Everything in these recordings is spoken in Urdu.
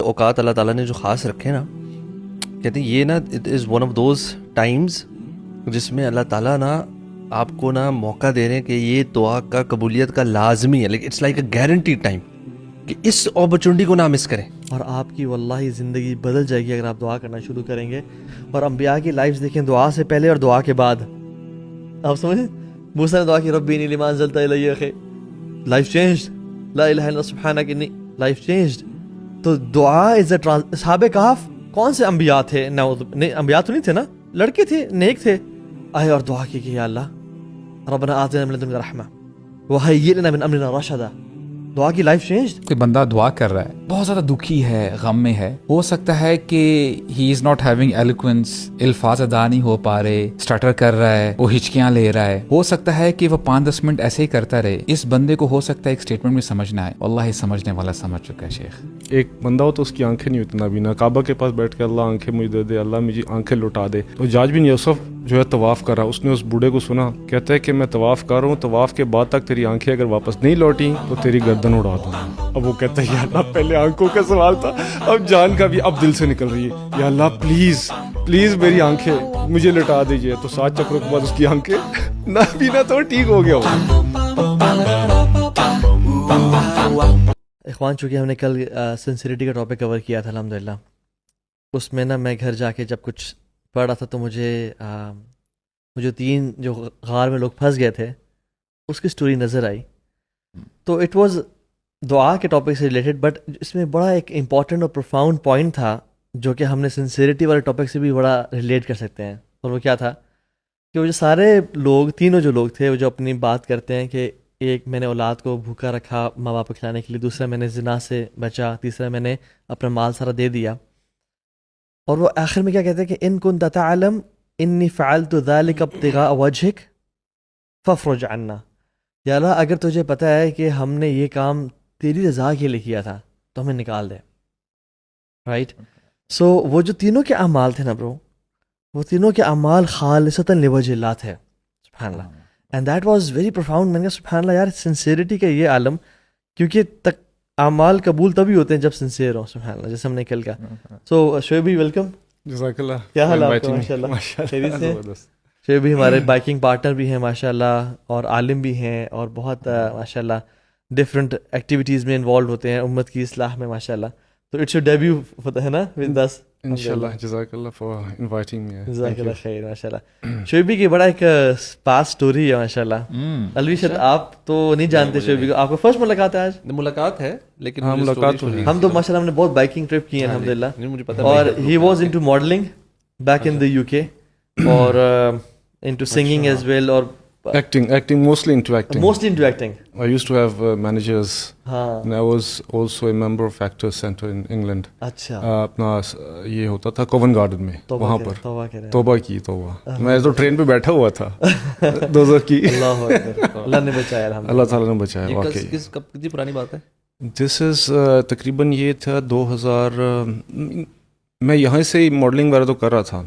اوقات اللہ تعالیٰ نے جو خاص رکھے نا، کہتے ہیں یہ نا it is one of those Times جس میں اللہ تعالیٰ نا آپ کو نا موقع دے رہے ہیں کہ یہ دعا کا قبولیت کا لازمی ہے، لیکن it's like a guarantee time کہ اس اپرچونٹی کو نہ مس کریں. اور آپ کی واللہ زندگی بدل جائے گی اگر آپ دعا کرنا شروع کریں گے. اور انبیاء کی لائفز دیکھیں، دعا سے پہلے اور دعا کے بعد. آپ سمجھیں موسیٰ نے دعا کی ربی انی لما انزلت الی خیر، لائف چینجڈ، لا الہ الا سبحانک انی، لائف چینجڈ. تو دعا از اے اصحاب کہف کون سے انبیاء تھے؟ نہیں انبیاء تو نہیں تھے نا، لڑکے تھے، نیک تھے. آئے اور دعا کی کہ یا اللہ ربنا آتنا من لدنک رحمہ وہیئ لنا من امرنا رشدا. دعا کی لائف چینجڈ. کوئی بندہ دعا کر رہا ہے، بہت زیادہ دکھی ہے، غم میں ہے، ہو سکتا ہے کہ ہی از ناٹ ہیونگ ایلوکوینس، الفاظ ادا نہیں ہو پا رہے، اسٹارٹر کر رہا ہے، وہ ہچکیاں لے رہا ہے، ہو سکتا ہے کہ وہ 5-10 منٹ ایسے ہی کرتا رہے. اس بندے کو ہو سکتا ہے ایک اسٹیٹمنٹ میں سمجھنا ہے. واللہ سمجھنے والا سمجھ چکا ہے شیخ. ایک بندہ ہو تو اس کی آنکھیں نہیں اتنا بھی نہ کعبہ کے پاس بیٹھ کے اللہ آنکھیں مجھے دے دے، اللہ مجھے آنکھیں لوٹا دے. تو حجاج بن یوسف جو ہے طواف کر رہا، اس نے اس بوڑھے کو سنا، کہتا ہے کہ میں طواف کر رہا ہوں، طواف کے بعد تک تیری آنکھیں اگر واپس نہیں لوٹیں تو تیری گردن اڑا دوں گا. اب وہ کہتا ہے یا اللہ پہلے آنکھوں کا سوال تھا، اب جان کا بھی اب دل سے نکل رہی ہے، یا اللہ پلیز پلیز میری آنکھیں مجھے لٹا دیجیے. تو 7 چکروں کے بعد اس کی آنکھیں نہ بینا تو ٹھیک ہو گیا اخوان، چونکہ ہم نے کل سنسیریٹی کا ٹاپک کور کیا تھا الحمدللہ، اس میں نا میں گھر جا کے جب کچھ پڑھ رہا تھا تو مجھے 3 جو غار میں لوگ پھنس گئے تھے اس کی سٹوری نظر آئی. تو اٹ واز دعا کے ٹاپک سے ریلیٹڈ، بٹ اس میں بڑا ایک امپورٹنٹ اور پروفاؤنڈ پوائنٹ تھا جو کہ ہم نے سنسیریٹی والے ٹاپک سے بھی بڑا ریلیٹ کر سکتے ہیں. اور وہ کیا تھا کہ وہ جو سارے لوگ، تینوں جو لوگ تھے، وہ جو اپنی بات کرتے ہیں کہ ایک میں نے اولاد کو بھوکا رکھا ماں باپ کو کھلانے کے لیے، دوسرا میں نے زنا سے بچا، تیسرا میں نے اپنا مال سارا دے دیا. اور وہ آخر میں کیا کہتے ہیں کہ ان کنت تعلم انی فعلت ذلک ابتغاء وجہک فافرج عنا. یا اللہ اگر تجھے پتہ ہے کہ ہم نے یہ کام تیری رضا کے لیے کیا تھا تو ہمیں نکال دے. رائٹ. سو وہ جو تینوں کے اعمال تھے نا برو، وہ تینوں کے اعمال خالصتاً لوجہ اللہ تھے. سبحان اللہ. And that was very profound. میں نے کہا سبحان اللہ یار، سنسیئرٹی کا یہ عالم، کیونکہ اعمال قبول تبھی ہوتے ہیں جب سنسیئر ہوں. سبحان اللہ، جیسے ہم نے کل کہا. سو شعیب بھائی ویلکم. جزاک اللہ. کیا حال ہے آپ کا؟ ماشاء اللہ. شعیب بھی ہمارے بائکنگ پارٹنر بھی ہیں ماشاء اللہ، اور عالم بھی ہیں، اور بہت ماشاء اللہ ڈفرینٹ ایکٹیویٹیز میں انوالو ہوتے ہیں امت کی اصلاح میں ماشاء اللہ. تو اٹس یور ڈیبیو ہے نا ود اس انشاءاللہ. جزاک اللہ فار انوائٹنگ می. جزاک اللہ خیر. ماشاء اللہ شعیب بھی کی بڑا ایک پاس سٹوری ہے ماشاء اللہ. الوی آپ تو نہیں جانتے شعیب کو، آپ کو فرسٹ ملاقات ہے آج؟ ملاقات ہے لیکن ملاقات ہم تو ماشاء اللہ ہم نے بہت بائکنگ ٹرپ کی ہے الحمدللہ. مجھے پتا. اور he was into modelling back in the UK اور انٹو سنگنگ ایز ویل، اور acting mostly into acting. I used to have managers. And I was also a member of Actors Center in England. اچھا. اپنا یہ ہوتا تھا کوون گارڈن میں، وہاں پر توبہ کی. میں تو ٹرین پہ بیٹھا ہوا تھا دوزخ کی. اللہ نے بچایا، اللہ تعالیٰ نے بچایا. واقعی کتنی پرانی بات ہے؟ دس از تقریباً یہ تھا 2000. میں یہاں سے ہی ماڈلنگ وغیرہ تو کر رہا تھا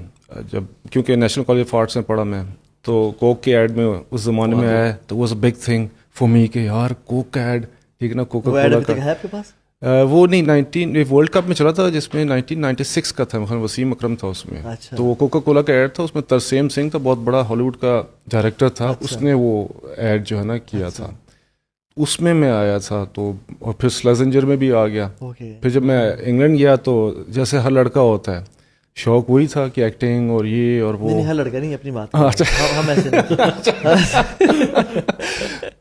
جب، کیونکہ نیشنل کالج آف آرٹس میں پڑھا میں، تو کوک کے ایڈ میں اس زمانے میں آیا تو was a big thing for me کہ یار کوک کا ایڈ، ٹھیک ہے نا، کوکا کولا کا. وہ نہیں، ورلڈ کپ میں چلا تھا جس میں 1996 کا تھا، وسیم اکرم تھا اس میں. تو وہ کوکا کولا کا ایڈ تھا، اس میں ترسیم سنگھ تھا، بہت بڑا ہالی ووڈ کا ڈائریکٹر تھا، اس نے وہ ایڈ جو ہے نا کیا تھا، اس میں آیا تھا. تو اور پھر سلزنجر میں بھی آ گیا. پھر جب میں انگلینڈ گیا تو جیسے ہر لڑکا ہوتا ہے شوق وہی تھا کہ ایکٹنگ اور یہ اور وہ. ہر لڑکا نہیں، اپنی بات.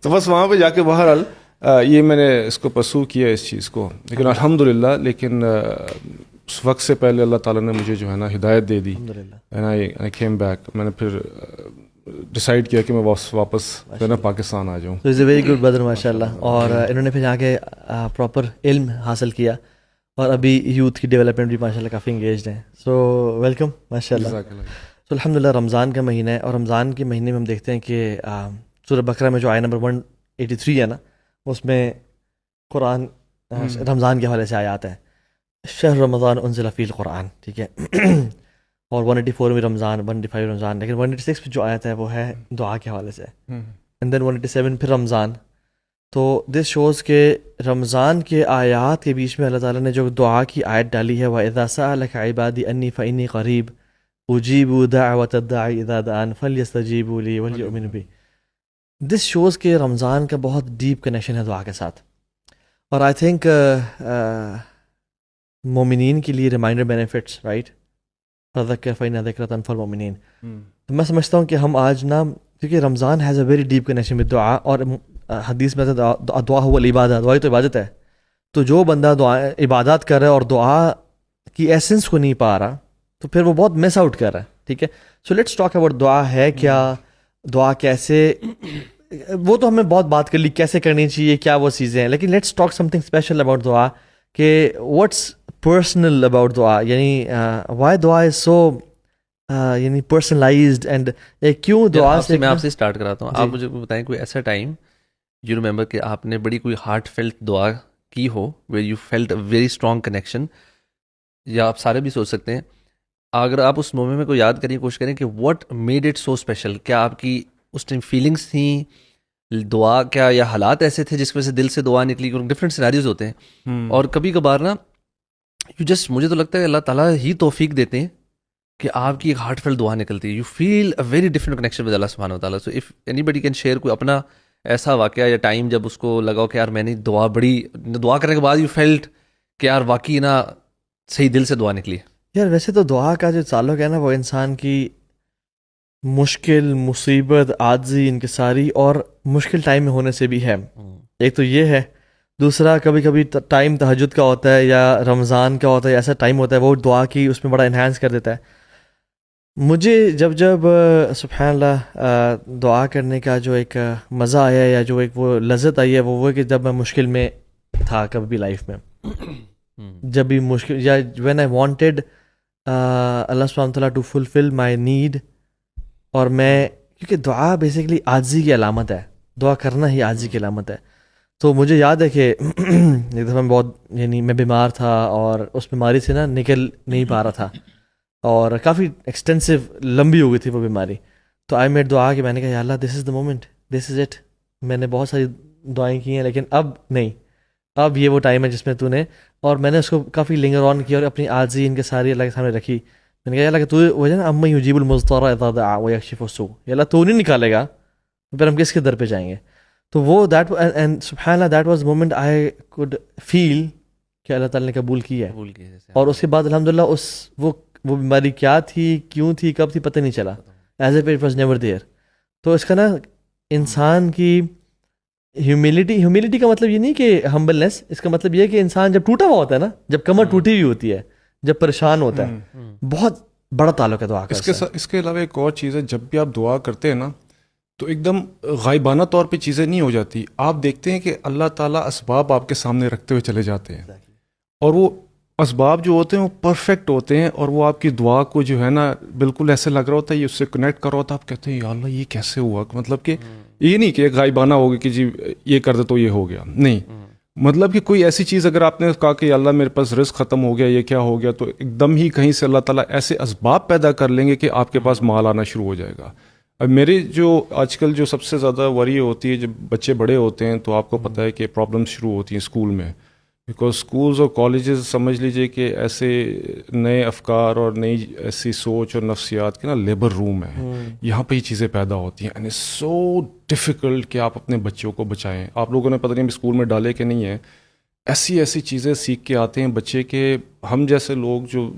تو بس وہاں پہ جا کے بہرحال یہ میں نے اس کو پرسو کیا اس چیز کو، لیکن الحمدللہ. لیکن اس وقت سے پہلے اللہ تعالیٰ نے مجھے جو ہے نا ہدایت دے دی. I came back. میں نے پھر ڈیسائیڈ کیا کہ میں واپس جو ہے نا پاکستان آ جاؤں. از اے ویری گڈ بدر ماشاء اللہ. اور انہوں نے پھر جا کے پراپر علم حاصل کیا، اور ابھی یوتھ کی ڈیولپمنٹ بھی ماشاء اللہ کافی انگیجڈ ہیں. سو ویلکم ماشاء اللہ. سو الحمدللہ رمضان کا مہینہ ہے، اور رمضان کے مہینے میں ہم دیکھتے ہیں کہ سورہ بقرہ میں جو آیت نمبر 183 ہے نا، اس میں قرآن رمضان کے حوالے سے آیات ہیں. شہر رمضان انزل فیہ القرآن، ٹھیک ہے. اور 184 میں رمضان، 185 رمضان، لیکن 186 پہ جو آیت ہے وہ ہے دعا کے حوالے سے. اینڈ دین 187 پھر رمضان. تو دس شوز کہ رمضان کے آیات کے بیچ میں اللہ تعالیٰ نے جو دعا کی آیت ڈالی ہے وَإِذَا سَأَلَكَ عِبَادِي أَنِّي فَإِنِّي قَرِيبٌ أُجِيبُ دَعْوَةَ الدَّاعِ إِذَا دَعَانِ فَلْيَسْتَجِيبُوا لِي وَلْيُؤْمِنُوا بِي. دس شوز کہ رمضان کا بہت ڈیپ کنیکشن ہے دعا کے ساتھ. اور آئی تھنک مومنین کے لیے ریمائنڈر بینیفٹس رائٹ فذکر فإن ذکرۃ تنفع المؤمنین. تو میں سمجھتا ہوں کہ ہم آج نا کیونکہ Ramadan has a very deep connection with dua, اور حدیث میں دعا ہوا العبادہ, دعا تو عبادت ہے. تو جو بندہ دعا عبادات کر رہا ہے اور دعا کی ایسنس کو نہیں پا رہا تو پھر وہ بہت مس آؤٹ کر رہا ہے. ٹھیک ہے, سو لیٹس ٹاک اباؤٹ دعا ہے کیا, دعا کیسے, وہ تو ہمیں بہت بات کر لی کیسے کرنی چاہیے, کیا وہ چیزیں ہیں, لیکن let's talk some thing special about دعا کہ واٹس پرسنل اباؤٹ دعا, یعنی وائی دعا از سو یعنی پرسنلائزڈ اینڈ کیوں دعا سے. میں آپ سے اسٹارٹ کراتا ہوں. آپ مجھے بتائیں کوئی ایسا ٹائم یو ریمبر کہ آپ نے بڑی کوئی ہارٹ فیلٹ دعا کی ہو where you felt a very strong connection, یا آپ سارے بھی سوچ سکتے ہیں. اگر آپ اس مومنٹ میں کو یاد کریں, کوشش کریں کہ what made it so special. کیا آپ کی اس ٹائم فیلنگس تھیں دعا, کیا یا حالات ایسے تھے جس کی وجہ سے دل سے دعا نکلی؟ کیونکہ ڈفرینٹ سیناریوز ہوتے ہیں, اور کبھی کبھار نا یو جسٹ, مجھے تو لگتا ہے اللہ تعالیٰ ہی توفیق دیتے ہیں کہ آپ کی ایک ہارٹ فیل دعا نکلتی ہے. You feel a very different connection with اللہ سبحانہ و تعالیٰ. So if anybody can share کوئی اپنا ایسا واقعہ یا ٹائم جب اس کو لگا کہ یار میں نے دعا کرنے کے بعد یو فیلٹ کہ یار واقعی نا صحیح دل سے دعا نکلی. یار ویسے تو دعا کا جو تعلق ہے نا وہ انسان کی مشکل, مصیبت, عاجزی, انکساری اور مشکل ٹائم میں ہونے سے بھی ہے. ایک تو یہ ہے, دوسرا کبھی کبھی ٹائم تہجد کا ہوتا ہے یا رمضان کا ہوتا ہے, ایسا ٹائم ہوتا ہے وہ دعا کی اس میں بڑا انہینس کر دیتا ہے. مجھے جب سبحان اللہ دعا کرنے کا جو ایک مزہ آیا یا جو ایک وہ لذت آئی ہے وہ کہ جب میں مشکل میں تھا کبھی بھی لائف میں, جب بھی مشکل یا when I wanted Allah Subhanahu وتعالیٰ to fulfil my need, اور میں کیونکہ دعا بیسیکلی عاجزی کی علامت ہے, دعا کرنا ہی عاجزی کی علامت ہے. تو مجھے یاد ہے کہ ایک دفعہ میں بیمار تھا اور اس بیماری سے نا نکل نہیں پا رہا تھا, اور کافی ایکسٹینسو لمبی ہو گئی تھی وہ بیماری. تو آئی میڈ دعا کہ میں نے کہا یا اللہ دس از the moment, this is it. میں نے بہت ساری دعائیں کی ہیں لیکن اب نہیں, اب یہ وہ ٹائم ہے جس میں تو نے, اور میں نے اس کو کافی لنگر آن کیا اور اپنی عاجزی ان کے ساری اللہ کے سامنے رکھی. میں نے کہا یا اللہ کہ تو وہ ہے نا اما یجیب المضطر اذا دعا ویکشف السوء, یا اللہ تو نہیں نکالے گا پھر ہم کس کے در پہ جائیں گے. تو وہ دیٹ اینڈ سبحان اللہ that was moment I could feel کہ اللہ تعالیٰ نے قبول کی ہے. اور اس کے بعد الحمدللہ وہ بیماری کیا تھی, کیوں تھی, کب تھی, پتہ نہیں چلا, as a it was never there. تو اس کا نا انسان کی ہیوملٹی کا مطلب یہ نہیں کہ ہمبلنس, اس کا مطلب یہ ہے کہ انسان جب ٹوٹا ہوا ہوتا ہے نا, جب کمر ٹوٹی ہوئی ہوتی ہے, جب پریشان ہوتا ہے, بہت بڑا تعلق ہے دعا کا. اس کے علاوہ ایک اور چیز ہے, جب بھی آپ دعا کرتے ہیں نا تو ایک دم غائبانہ طور پہ چیزیں نہیں ہو جاتی. آپ دیکھتے ہیں کہ اللہ تعالیٰ اسباب آپ کے سامنے رکھتے ہوئے چلے جاتے ہیں, اور وہ اسباب جو ہوتے ہیں وہ پرفیکٹ ہوتے ہیں, اور وہ آپ کی دعا کو جو ہے نا بالکل ایسے لگ رہا ہوتا ہے, یہ اس سے کنیکٹ کر رہا ہوتا ہے. آپ کہتے ہیں یا اللہ یہ کیسے ہوا, مطلب کہ یہ نہیں کہ غائبانہ ہوگا کہ جی یہ کر دے تو یہ ہو گیا, نہیں. مطلب کہ کوئی ایسی چیز اگر آپ نے کہا کہ یا اللہ میرے پاس رزق ختم ہو گیا, یہ کیا ہو گیا, تو ایک دم ہی کہیں سے اللہ تعالیٰ ایسے اسباب پیدا کر لیں گے کہ آپ کے پاس مال آنا شروع ہو جائے گا. اب میرے جو آج کل جو سب سے زیادہ وری ہوتی ہے جب بچے بڑے ہوتے ہیں, تو آپ کو پتہ ہے کہ پرابلم شروع ہوتی ہیں اسکول میں, بیکاز اسکولز اور کالجز سمجھ لیجئے کہ ایسے نئے افکار اور نئی ایسی سوچ اور نفسیات کے نا لیبر روم ہے, یہاں پہ یہ چیزیں پیدا ہوتی ہیں. اینڈ اٹس سو ڈیفیکلٹ کہ آپ اپنے بچوں کو بچائیں. آپ لوگوں نے پتہ نہیں اسکول میں ڈالے کہ نہیں ہے, ایسی چیزیں سیکھ کے آتے ہیں بچے کے. ہم جیسے لوگ جو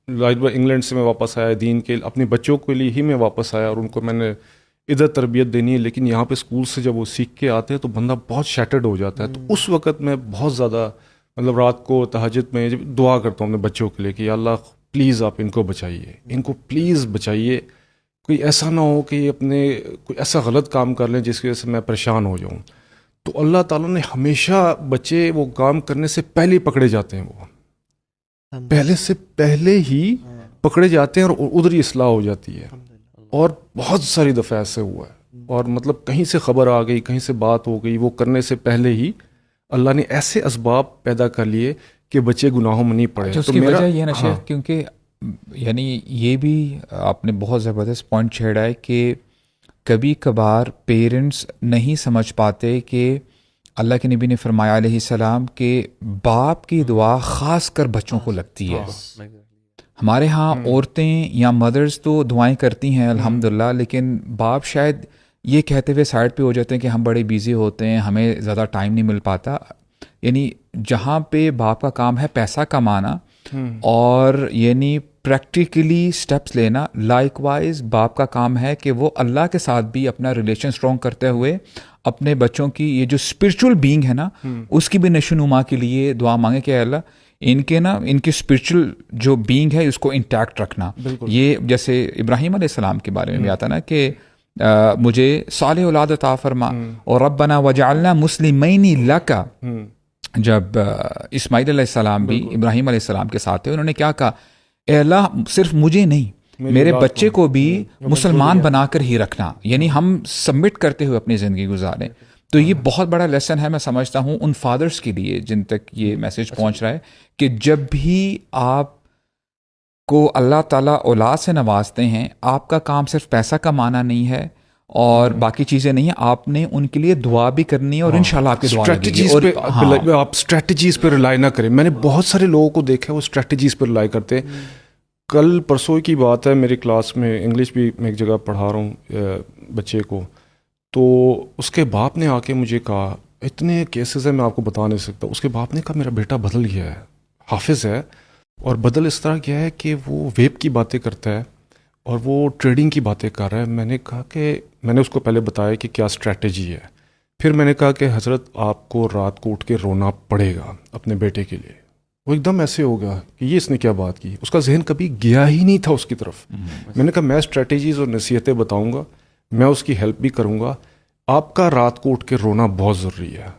انگلینڈ سے میں واپس آیا دین کے اپنے بچوں کے لیے ہی میں واپس آیا, اور ان کو میں نے ادھر تربیت دینی ہے, لیکن یہاں پہ اسکول سے جب وہ سیکھ کے آتے ہیں تو بندہ بہت شیٹرڈ ہو جاتا ہے. تو اس وقت میں بہت زیادہ مطلب رات کو تہجد میں دعا کرتا ہوں اپنے بچوں کے لیے کہ یا اللہ پلیز آپ ان کو بچائیے, ان کو پلیز بچائیے, کوئی ایسا نہ ہو کہ یہ اپنے کوئی ایسا غلط کام کر لیں جس کی وجہ سے میں پریشان ہو جاؤں. تو اللہ تعالیٰ نے ہمیشہ بچے وہ کام کرنے سے پہلے پکڑے جاتے ہیں, وہ پہلے ہی پکڑے جاتے ہیں اور ادھر ہی اصلاح ہو جاتی ہے. اور بہت ساری دفعہ ایسے ہوا ہے, اور مطلب کہیں سے خبر آ گئی, کہیں سے بات ہو گئی, وہ کرنے سے پہلے ہی اللہ نے ایسے اسباب پیدا کر لیے کہ بچے گناہوں میں نہیں پڑے. اس کی وجہ یہ نشے کیونکہ یعنی یہ بھی آپ نے بہت زبردست پوائنٹ چھیڑا ہے کہ کبھی کبھار پیرنٹس نہیں سمجھ پاتے کہ اللہ کے نبی نے فرمایا علیہ السلام کہ باپ کی دعا خاص کر بچوں کو لگتی ہے. ہمارے ہاں عورتیں یا مدرز تو دعائیں کرتی ہیں الحمدللہ، لیکن باپ شاید یہ کہتے ہوئے سائڈ پہ ہو جاتے ہیں کہ ہم بڑے بیزی ہوتے ہیں، ہمیں زیادہ ٹائم نہیں مل پاتا. یعنی جہاں پہ باپ کا کام ہے پیسہ کمانا اور یعنی پریکٹیکلی سٹیپس لینا، لائک وائز باپ کا کام ہے کہ وہ اللہ کے ساتھ بھی اپنا ریلیشن اسٹرانگ کرتے ہوئے اپنے بچوں کی یہ جو اسپرچول بینگ ہے نا اس کی بھی نشو نما کے لیے دعا مانگے کہ اللہ ان کی اسپرچول جو بینگ ہے اس کو انٹیکٹ رکھنا. یہ جیسے ابراہیم علیہ السلام کے بارے میں بھی آتا نا کہ مجھے صالح اولاد عطا فرما، اور ربنا وجعلنا مسلمین لک. جب اسماعیل علیہ السلام بھی ابراہیم علیہ السلام کے ساتھ تھے، انہوں نے کیا کہا، اے اللہ صرف مجھے نہیں میرے بچے کو بھی مسلمان بنا کر ہی رکھنا. یعنی ہم سبمٹ کرتے ہوئے اپنی زندگی گزاریں. تو یہ بہت بڑا لیسن ہے میں سمجھتا ہوں ان فادرز کے لیے جن تک یہ میسج پہنچ رہا ہے کہ جب بھی آپ کو اللہ تعالیٰ اولاد سے نوازتے ہیں، آپ کا کام صرف پیسہ کمانا نہیں ہے اور باقی چیزیں نہیں ہیں، آپ نے ان کے لیے دعا بھی کرنی ہے اور انشاءاللہ آپ کی دعا لگے گی. آپ اسٹریٹجیز پہ ریلائی نہ کریں. میں نے بہت سارے لوگوں کو دیکھا ہے وہ اسٹریٹجیز پہ ریلائی کرتے ہیں. کل پرسوں کی بات ہے، میری کلاس میں انگلش بھی میں ایک جگہ پڑھا رہا ہوں بچے کو، تو اس کے باپ نے آ کے مجھے کہا، اتنے کیسز ہیں میں آپ کو بتا نہیں سکتا. اس کے باپ نے کہا میرا بیٹا بدل گیا ہے، حافظ ہے، اور بدل اس طرح کیا ہے کہ وہ ویب کی باتیں کرتا ہے اور وہ ٹریڈنگ کی باتیں کر رہا ہے. میں نے کہا کہ میں نے اس کو پہلے بتایا کہ کیا اسٹریٹجی ہے. پھر میں نے کہا کہ حضرت آپ کو رات کو اٹھ کے رونا پڑے گا اپنے بیٹے کے لیے. وہ ایک دم ایسے ہو گیا کہ یہ اس نے کیا بات کی، اس کا ذہن کبھی گیا ہی نہیں تھا اس کی طرف. میں نے کہا میں اسٹریٹجیز اور نصیحتیں بتاؤں گا، میں اس کی ہیلپ بھی کروں گا، آپ کا رات کو اٹھ کے رونا بہت ضروری ہے.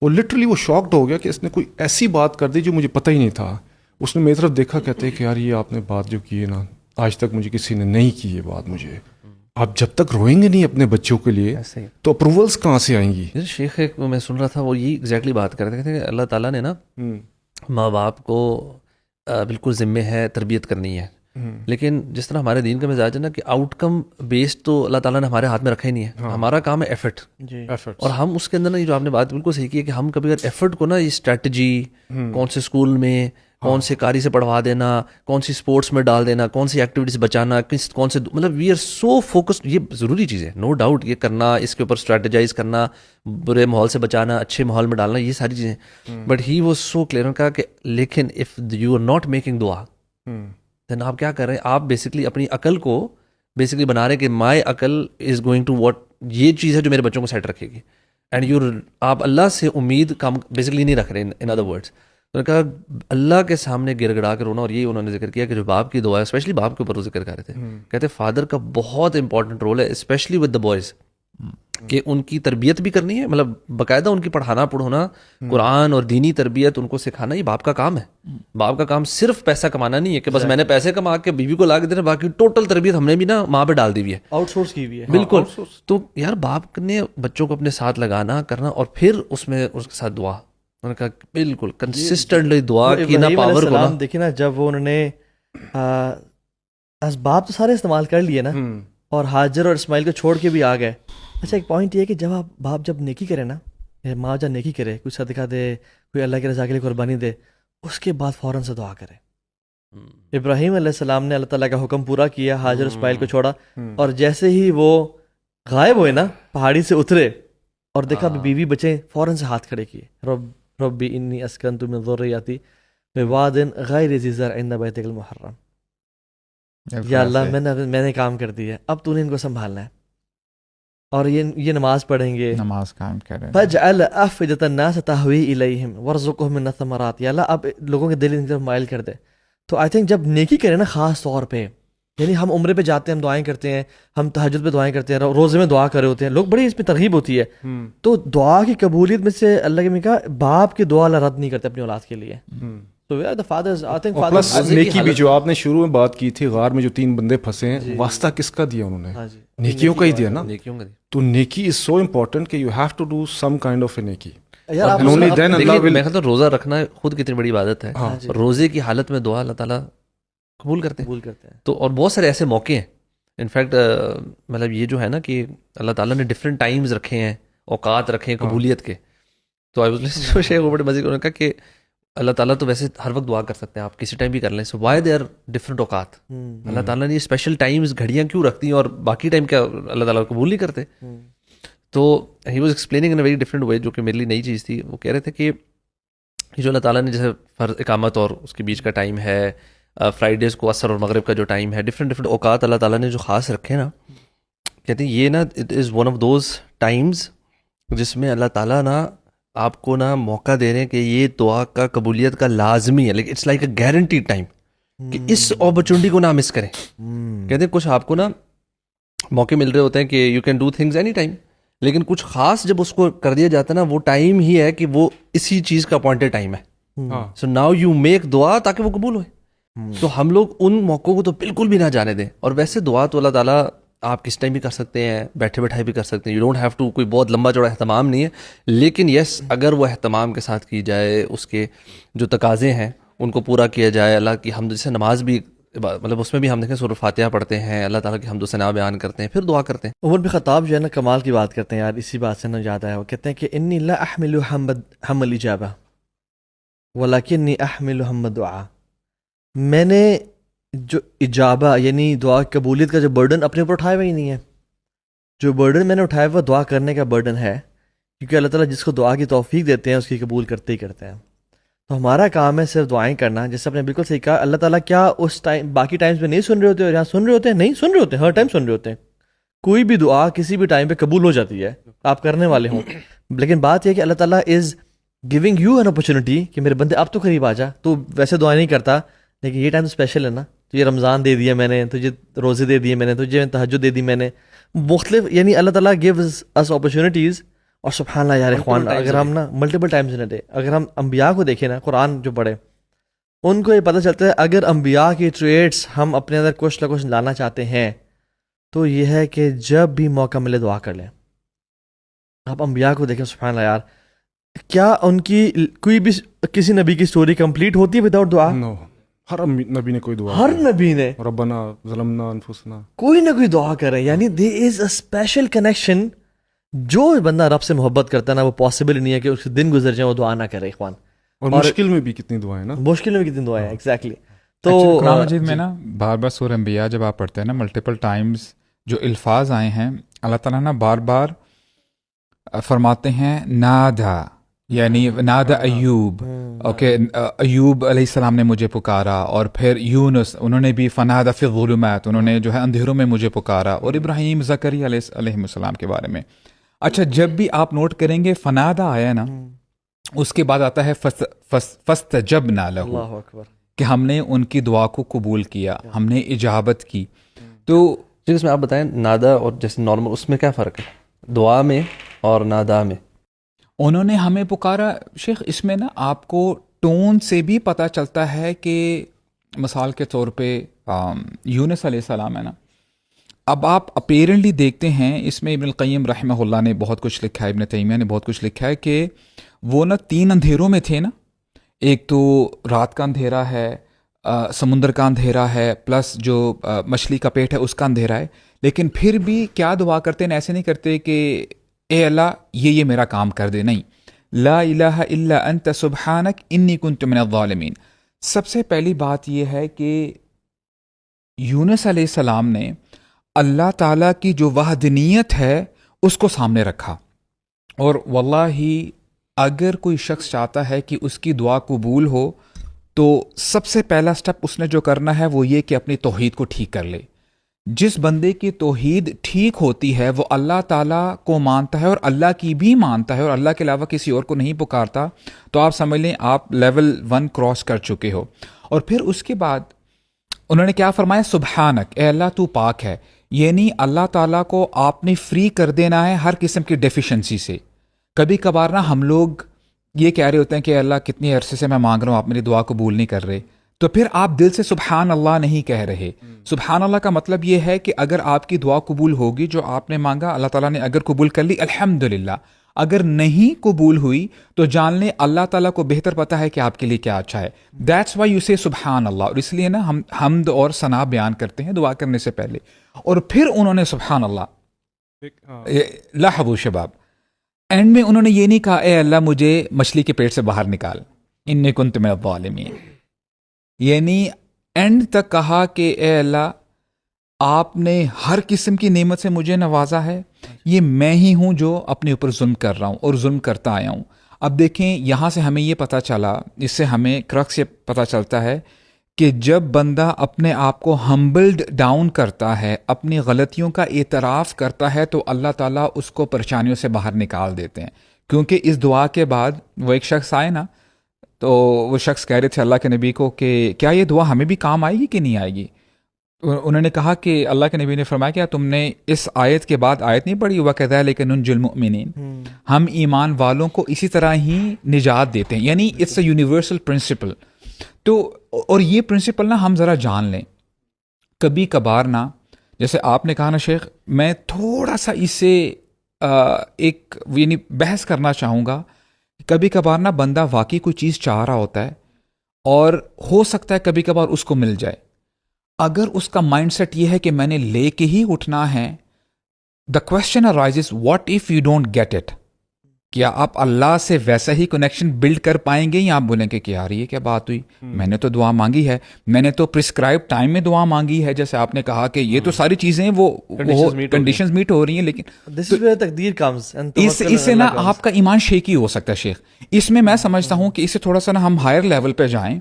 وہ لٹرلی وہ شاکڈ ہو گیا کہ اس نے کوئی ایسی بات کر دی جو مجھے پتہ ہی نہیں تھا. اس نے میری طرف دیکھا، کہتے کہ یار یہ آپ نے بات جو کی ہے نا آج تک مجھے کسی نے نہیں کی یہ بات. مجھے آپ جب تک روئیں گے نہیں اپنے بچوں کے لیے تو اپروولس کہاں سے آئیں گی. شیخ ایک میں سن رہا تھا وہ یہ ایگزیکٹلی بات کر رہے تھے کہ اللہ تعالیٰ نے نا ماں باپ کو بالکل ذمہ ہے تربیت کرنی ہے، لیکن جس طرح ہمارے دین کا مزاج ہے نا کہ آؤٹ کم بیسڈ تو اللہ تعالیٰ نے ہمارے ہاتھ میں رکھا ہی نہیں ہے. ہمارا کام ہے ایفرٹ، اور ہم اس کے اندر نا یہ جو آپ نے بات بالکل صحیح کی ہے کہ ہم کبھی اگر ایفرٹ کو نا یہ اسٹریٹجی کون سے اسکول میں کون سے قاری سے پڑھوا دینا، کون سی اسپورٹس میں ڈال دینا، کون سی ایکٹیویٹیز بچانا، کون سے مطلب وی آر سو فوکسڈ. یہ ضروری چیز ہے نو ڈاؤٹ، یہ کرنا، اس کے اوپر اسٹریٹجائز کرنا، برے ماحول سے بچانا، اچھے ماحول میں ڈالنا، یہ ساری چیزیں. But he was so clear کا کہ لیکن if you are not making دعا دین آپ کیا کر رہے ہیں، آپ بیسکلی اپنی عقل کو بیسکلی بنا رہے ہیں کہ مائی عقل از گوئنگ ٹو واٹ، یہ چیز ہے جو میرے بچوں کو سیٹ رکھے گی. اینڈ آپ اللہ سے امید کام بیسکلی نہیں رکھ رہے. ان ادر ورڈس انہوں نے کہا اللہ کے سامنے گر گڑا کے رونا. اور یہ انہوں نے ذکر کیا کہ جو باپ کی دعا ہے، اسپیشلی باپ کے اوپر وہ ذکر کر رہے تھے، کہتے فادر کا بہت امپورٹنٹ رول ہے اسپیشلی ود دا بوائز، کہ ان کی تربیت بھی کرنی ہے، مطلب باقاعدہ ان کی پڑھانا قرآن اور دینی تربیت ان کو سکھانا، یہ باپ کا کام ہے. باپ کا کام صرف پیسہ کمانا نہیں ہے کہ بس میں نے پیسے کما کے بیوی کو لا کے دینا، باقی ٹوٹل تربیت ہم نے بھی نا ماں پہ ڈال دی ہوئی ہے، آؤٹ سورس کی ہوئی ہے. بالکل. تو یار باپ نے بچوں کو اپنے ساتھ لگانا کرنا، اور پھر اس میں اس کے ساتھ دعا، انہوں نے کہا بالکل کنسسٹنٹلی دعا کی نا پاور کو نا. دیکھیں نا جب وہ انہوں نے اسباب تو سارے استعمال کر لیے نا، اور ہاجر اور اسماعیل کو چھوڑ کے بھی آ گئے. اچھا ایک پوائنٹ یہ ہے کہ جب آپ باپ جب نیکی کرے نا، ماں جب نیکی کرے، کوئی صدقہ دے، کوئی اللہ کی رضا کے لیے قربانی دے، اس کے بعد فوراً سے دعا کرے. ابراہیم علیہ السلام نے اللہ تعالیٰ کا حکم پورا کیا، ہاجر اسماعیل کو چھوڑا، اور جیسے ہی وہ غائب ہوئے نا پہاڑی سے اترے اور دیکھا بیوی بچے، فوراً سے ہاتھ کھڑے کیے، ربی انی اسکنت من ذریتی بواد غیر ذی زرع عند بیتک المحرم. یا اللہ میں نے کام کر دیا، اب تو نے ان کو سنبھالنا ہے. اور یہ نماز پڑھیں گے، نماز قائم کریں. فجعل افئدة الناس تهوی الیہم وارزقهم من الثمرات. یا اللہ اب لوگوں کے دل ان کی طرف مائل کر دے. تو آئی تھنک جب نیکی کریں نا، خاص طور پہ یعنی ہم عمرے پہ جاتے ہیں، ہم دعائیں کرتے ہیں، ہم تہجد پہ دعائیں کرتے ہیں، روزے میں دعا کرے ہوتے ہیں لوگ، بڑی اس پہ ترغیب ہوتی ہے. تو دعا کی قبولیت میں سے اللہ کے کہا باپ کی دعا اللہ رد نہیں کرتے اپنی اولاد کے لیے. نیکی بھی جو آپ نے شروع میں بات کی تھی، غار میں جو 3 بندے پھنسے ہیں، واسطہ کس کا دیا؟ انہوں نے نیکیوں کا ہی دیا نا. تو نیکی از سو امپورٹنٹ کہ you have to do some kind of a neki. میں کہتا ہوں روزہ رکھنا خود کتنی بڑی عبادت ہے. روزے کی حالت میں دعا اللہ تعالیٰ قبول کرتے ہیں. تو اور بہت سارے ایسے موقع ہیں، انفیکٹ مطلب یہ جو ہے نا کہ اللہ تعالیٰ نے ڈفرینٹ ٹائمز رکھے ہیں، اوقات رکھے ہیں قبولیت کے. تو آئی واز لسننگ ٹو شیخ بڑے مزے، انہوں نے کہا کہ اللہ تعالیٰ تو ویسے ہر وقت دعا کر سکتے ہیں، آپ کسی ٹائم بھی کر لیں، so why they are different اوقات، اللہ تعالیٰ نے یہ اسپیشل ٹائمز گھڑیاں کیوں رکھتی ہیں اور باقی ٹائم کیا اللہ تعالیٰ قبول نہیں کرتے؟ تو he was explaining in a very different way, جو کہ میرے لیے نئی چیز تھی. وہ کہہ رہے تھے کہ جو اللہ تعالیٰ نے جیسے فرض اقامت اور اس کے بیچ کا ٹائم ہے، فرائیڈیز کو عصر اور مغرب کا جو ٹائم ہے، ڈفرینٹ اوقات اللہ تعالیٰ نے جو خاص رکھے نا، کہتے ہیں یہ نا it is one of those Times جس میں اللہ تعالیٰ نا آپ کو نا موقع دے رہے ہیں کہ یہ دعا کا قبولیت کا لازمی ہے، لیکن it's like a guaranteed time کہ اس اپرچونٹی کو نہ مس کریں. کہتے ہیں کچھ آپ کو نا موقع مل رہے ہوتے ہیں کہ you can do things any time, لیکن کچھ خاص جب اس کو کر دیا جاتا ہے نا، وہ ٹائم ہی ہے کہ وہ اسی چیز کا اپوائنٹڈ ٹائم ہے. سو ناؤ یو میک دعا تاکہ وہ قبول ہوئے. تو ہم لوگ ان موقعوں کو تو بالکل بھی نہ جانے دیں. اور ویسے دعا تو اللہ تعالیٰ آپ کس ٹائم بھی کر سکتے ہیں، بیٹھے بیٹھائے بھی کر سکتے ہیں، یو ڈونٹ ہیو ٹو، کوئی بہت لمبا چوڑا اہتمام نہیں ہے. لیکن یس، اگر وہ اہتمام کے ساتھ کی جائے، اس کے جو تقاضے ہیں ان کو پورا کیا جائے، اللہ کی حمد، جیسے نماز بھی مطلب اس میں بھی ہم دیکھیں سورۃ فاتحہ پڑھتے ہیں، اللہ تعالیٰ کی حمد و ثنا بیان کرتے ہیں، پھر دعا کرتے ہیں. عمر بن خطاب جو ہے نا کمال کی بات کرتے ہیں یار، اسی بات سے نا یاد آیا، وہ کہتے ہیں کہ انی لا احمل ہم الاجابہ ولکنی احمل ہم دعا. میں نے جو اجابہ یعنی دعا قبولیت کا جو برڈن اپنے اوپر اٹھایا ہوا ہی نہیں ہے. جو برڈن میں نے اٹھایا ہوا دعا کرنے کا برڈن ہے، کیونکہ اللہ تعالیٰ جس کو دعا کی توفیق دیتے ہیں اس کی قبول کرتے ہی کرتے ہیں. تو ہمارا کام ہے صرف دعائیں کرنا. جیسے آپ نے بالکل صحیح کہا، اللہ تعالیٰ کیا اس ٹائم باقی ٹائمز میں نہیں سن رہے ہوتے اور یہاں سن رہے ہوتے ہیں؟ نہیں سن رہے ہوتے ہیں، ہر ٹائم سن رہے ہوتے ہیں. کوئی بھی دعا کسی بھی ٹائم پہ قبول ہو جاتی ہے، آپ کرنے والے ہوں. لیکن بات یہ ہے کہ اللہ تعالیٰ is giving you an opportunity کہ میرے بندے اب تو قریب آ جا. تو ویسے دعائیں نہیں کرتا، لیکن یہ ٹائم اسپیشل ہے نا، تو یہ رمضان دے دیا میں نے، تجھے روزے دے دیے میں نے، تجھے تہجد دے دی میں نے، مختلف یعنی اللہ تعالیٰ گیوز اس اپرچونیٹیز. اور سبحان اللہ یار اخوان، اگر ہم نا multiple times in a day, اگر ہم انبیاء کو دیکھیں نا، قرآن جو پڑھے، ان کو یہ پتہ چلتا ہے اگر انبیاء کی ٹریٹس ہم اپنے اندر کچھ نہ کچھ لانا چاہتے ہیں تو یہ ہے کہ جب بھی موقع ملے دعا کر لیں. آپ انبیاء کو دیکھیں، سبحان اللہ یار، کیا ان کی کوئی بھی کسی نبی کی سٹوری کمپلیٹ ہوتی ہے وداؤٹ دعا؟ نو، ہر نبی نے کوئی دعا، ہر نبی نے ربنا ظلمنا انفسنا، کوئی نہ کوئی دعا کرے. یعنی دیر از اے اسپیشل کنیکشن. جو بندہ رب سے محبت کرتا ہے نا، وہ پاسبل ہی نہیں ہے کہ اس کے دن گزر جائیں وہ دعا نہ کرے اخوان. اور مشکل میں بھی کتنی دعائیں نا، مشکل میں بھی کتنی دعائیں ہیں. ایگزیکٹلی. تو قرآن مجید میں نا بار بار سورہ انبیاء جب آپ پڑھتے ہیں نا، ملٹیپل ٹائمز جو الفاظ آئے ہیں، اللہ تعالیٰ نا بار بار فرماتے ہیں نادا، یعنی نادا ایوب، اوکے، ایوب علیہ السلام نے مجھے پکارا. اور پھر یونس، انہوں نے بھی فنادا فی الظلمات، انہوں نے جو ہے اندھیروں میں مجھے پکارا. اور ابراہیم، زکریا علیہ السلام کے بارے میں. اچھا، جب بھی آپ نوٹ کریں گے فنادا آیا نا، اس کے بعد آتا ہے فاستجبنا لہ، اللہ اکبر، کہ ہم نے ان کی دعا کو قبول کیا، ہم نے اجابت کی. تو اس میں آپ بتائیں نادا اور جیسے نارمل، اس میں کیا فرق ہے دعا میں اور نادا میں؟ انہوں نے ہمیں پکارا شیخ، اس میں نا آپ کو ٹون سے بھی پتہ چلتا ہے کہ مثال کے طور پہ یونس علیہ السلام ہے نا، اب آپ اپیرنٹلی دیکھتے ہیں اس میں ابن القیم رحمہ اللہ نے بہت کچھ لکھا ہے، ابن تیمیہ نے بہت کچھ لکھا ہے کہ وہ نا 3 اندھیروں میں تھے نا. ایک تو رات کا اندھیرا ہے، سمندر کا اندھیرا ہے، پلس جو مچھلی کا پیٹ ہے اس کا اندھیرا ہے. لیکن پھر بھی کیا دعا کرتے ہیں؟ ایسے نہیں کرتے کہ اے اللہ یہ میرا کام کر دے، نہیں، لا الہ الا انت سبحانک انی کنت من الظالمین. سب سے پہلی بات یہ ہے کہ یونس علیہ السلام نے اللہ تعالیٰ کی جو وحدانیت ہے اس کو سامنے رکھا. اور واللہ اگر کوئی شخص چاہتا ہے کہ اس کی دعا قبول ہو تو سب سے پہلا سٹیپ اس نے جو کرنا ہے وہ یہ کہ اپنی توحید کو ٹھیک کر لے. جس بندے کی توحید ٹھیک ہوتی ہے وہ اللہ تعالیٰ کو مانتا ہے اور اللہ کی بھی مانتا ہے اور اللہ کے علاوہ کسی اور کو نہیں پکارتا، تو آپ سمجھ لیں آپ لیول 1 کراس کر چکے ہو. اور پھر اس کے بعد انہوں نے کیا فرمایا؟ سبحانک، اے اللہ تو پاک ہے. یعنی اللہ تعالیٰ کو آپ نے فری کر دینا ہے ہر قسم کی ڈیفیشنسی سے. کبھی کبھار نا ہم لوگ یہ کہہ رہے ہوتے ہیں کہ اللہ کتنی عرصے سے میں مانگ رہا ہوں، آپ میری دعا قبول نہیں کر رہے، تو پھر آپ دل سے سبحان اللہ نہیں کہہ رہے. سبحان اللہ کا مطلب یہ ہے کہ اگر آپ کی دعا قبول ہوگی، جو آپ نے مانگا اللہ تعالیٰ نے اگر قبول کر لی الحمدللہ، اگر نہیں قبول ہوئی تو جان لیں اللہ تعالیٰ کو بہتر پتہ ہے کہ آپ کے لیے کیا اچھا ہے. دیٹس وائی یو سے سبحان اللہ. اور اس لیے نا ہم حمد اور ثنا بیان کرتے ہیں دعا کرنے سے پہلے. اور پھر انہوں نے سبحان اللہ لاحظوا شباب، اینڈ میں انہوں نے یہ نہیں کہا اے اللہ مجھے مچھلی کے پیٹ سے باہر نکال انی کنت من الظالمین، یعنی اینڈ تک کہا کہ اے اللہ آپ نے ہر قسم کی نعمت سے مجھے نوازا ہے، یہ میں ہی ہوں جو اپنے اوپر ظلم کر رہا ہوں اور ظلم کرتا آیا ہوں۔ اب دیکھیں یہاں سے ہمیں یہ پتہ چلا، اس سے ہمیں کرکس یہ پتہ چلتا ہے کہ جب بندہ اپنے آپ کو ہمبلڈ ڈاؤن کرتا ہے، اپنی غلطیوں کا اعتراف کرتا ہے، تو اللہ تعالیٰ اس کو پریشانیوں سے باہر نکال دیتے ہیں۔ کیونکہ اس دعا کے بعد وہ ایک شخص آئے نا، تو وہ شخص کہہ رہے تھے اللہ کے نبی کو کہ کیا یہ دعا ہمیں بھی کام آئے گی کہ نہیں آئے گی؟ انہوں نے کہا کہ اللہ کے نبی نے فرمایا کیا تم نے اس آیت کے بعد آیت نہیں پڑھی وَكَذَلِكَ نُنْجِي الْمُؤْمِنِينَ، ہم ایمان والوں کو اسی طرح ہی نجات دیتے ہیں، یعنی اٹس اے یونیورسل پرنسپل۔ تو اور یہ پرنسپل نا ہم ذرا جان لیں، کبھی کبھار نا جیسے آپ نے کہا نا شیخ، میں تھوڑا سا اس سے ایک یعنی بحث کرنا چاہوں گا، کبھی کبھار نا بندہ واقعی کوئی چیز چاہ رہا ہوتا ہے اور ہو سکتا ہے کبھی کبھار اس کو مل جائے، اگر اس کا مائنڈ سیٹ یہ ہے کہ میں نے لے کے ہی اٹھنا ہے، the question arises what if you don't get it, کیا آپ اللہ سے ویسا ہی کنیکشن بلڈ کر پائیں گے یا آپ بولیں کہ یار یہ کیا بات ہوئی، میں نے تو دعا مانگی ہے، میں نے تو پرسکرائب ٹائم میں دعا مانگی ہے، جیسے آپ نے کہا کہ یہ تو ساری چیزیں وہ کنڈیشنز میٹ ہو رہی ہیں، لیکن تقدیر کامز اس سے نا آپ کا ایمان شیکی ہو سکتا ہے شیخ۔ اس میں سمجھتا ہوں کہ اس سے تھوڑا سا نا ہم ہائر لیول پہ جائیں،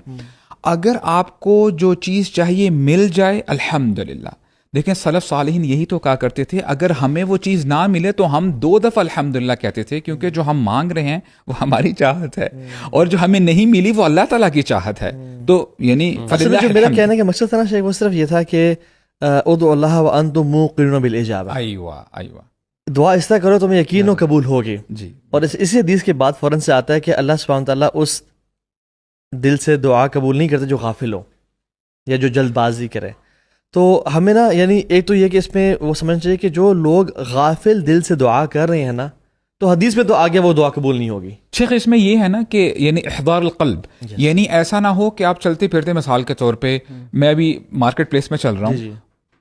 اگر آپ کو جو چیز چاہیے مل جائے الحمدللہ۔ دیکھیں سلف صالحین یہی تو کہا کرتے تھے، اگر ہمیں وہ چیز نہ ملے تو ہم 2 دفعہ الحمدللہ کہتے تھے، کیونکہ جو ہم مانگ رہے ہیں وہ ہماری چاہت ہے، اور جو ہمیں نہیں ملی وہ اللہ تعالیٰ کی چاہت ہے۔ تو یعنی جو میرا کہنے کا مقصد تھا نا شیخ، وہ صرف یہ تھا کہ ادعوا اللہ وانتم موقنون بالاجابہ، ایوہ دعا اس طرح کرو تمہیں یقین و قبول ہوگی۔ جی، اور اسی حدیث کے بعد فوراً سے آتا ہے کہ اللہ سبحانہ تعالیٰ اس دل سے دعا قبول نہیں کرتے جو غافل ہو یا جو جلد بازی کرے۔ تو ہمیں نا یعنی ایک تو یہ کہ اس میں وہ سمجھنا چاہیے کہ جو لوگ غافل دل سے دعا کر رہے ہیں نا، تو حدیث میں تو آگے وہ دعا قبول نہیں ہوگی۔ شیخ اس میں یہ ہے نا کہ یعنی احضار القلب، یعنی ایسا نہ ہو کہ آپ چلتے پھرتے، مثال کے طور پہ میں ابھی مارکیٹ پلیس میں چل رہا ہوں،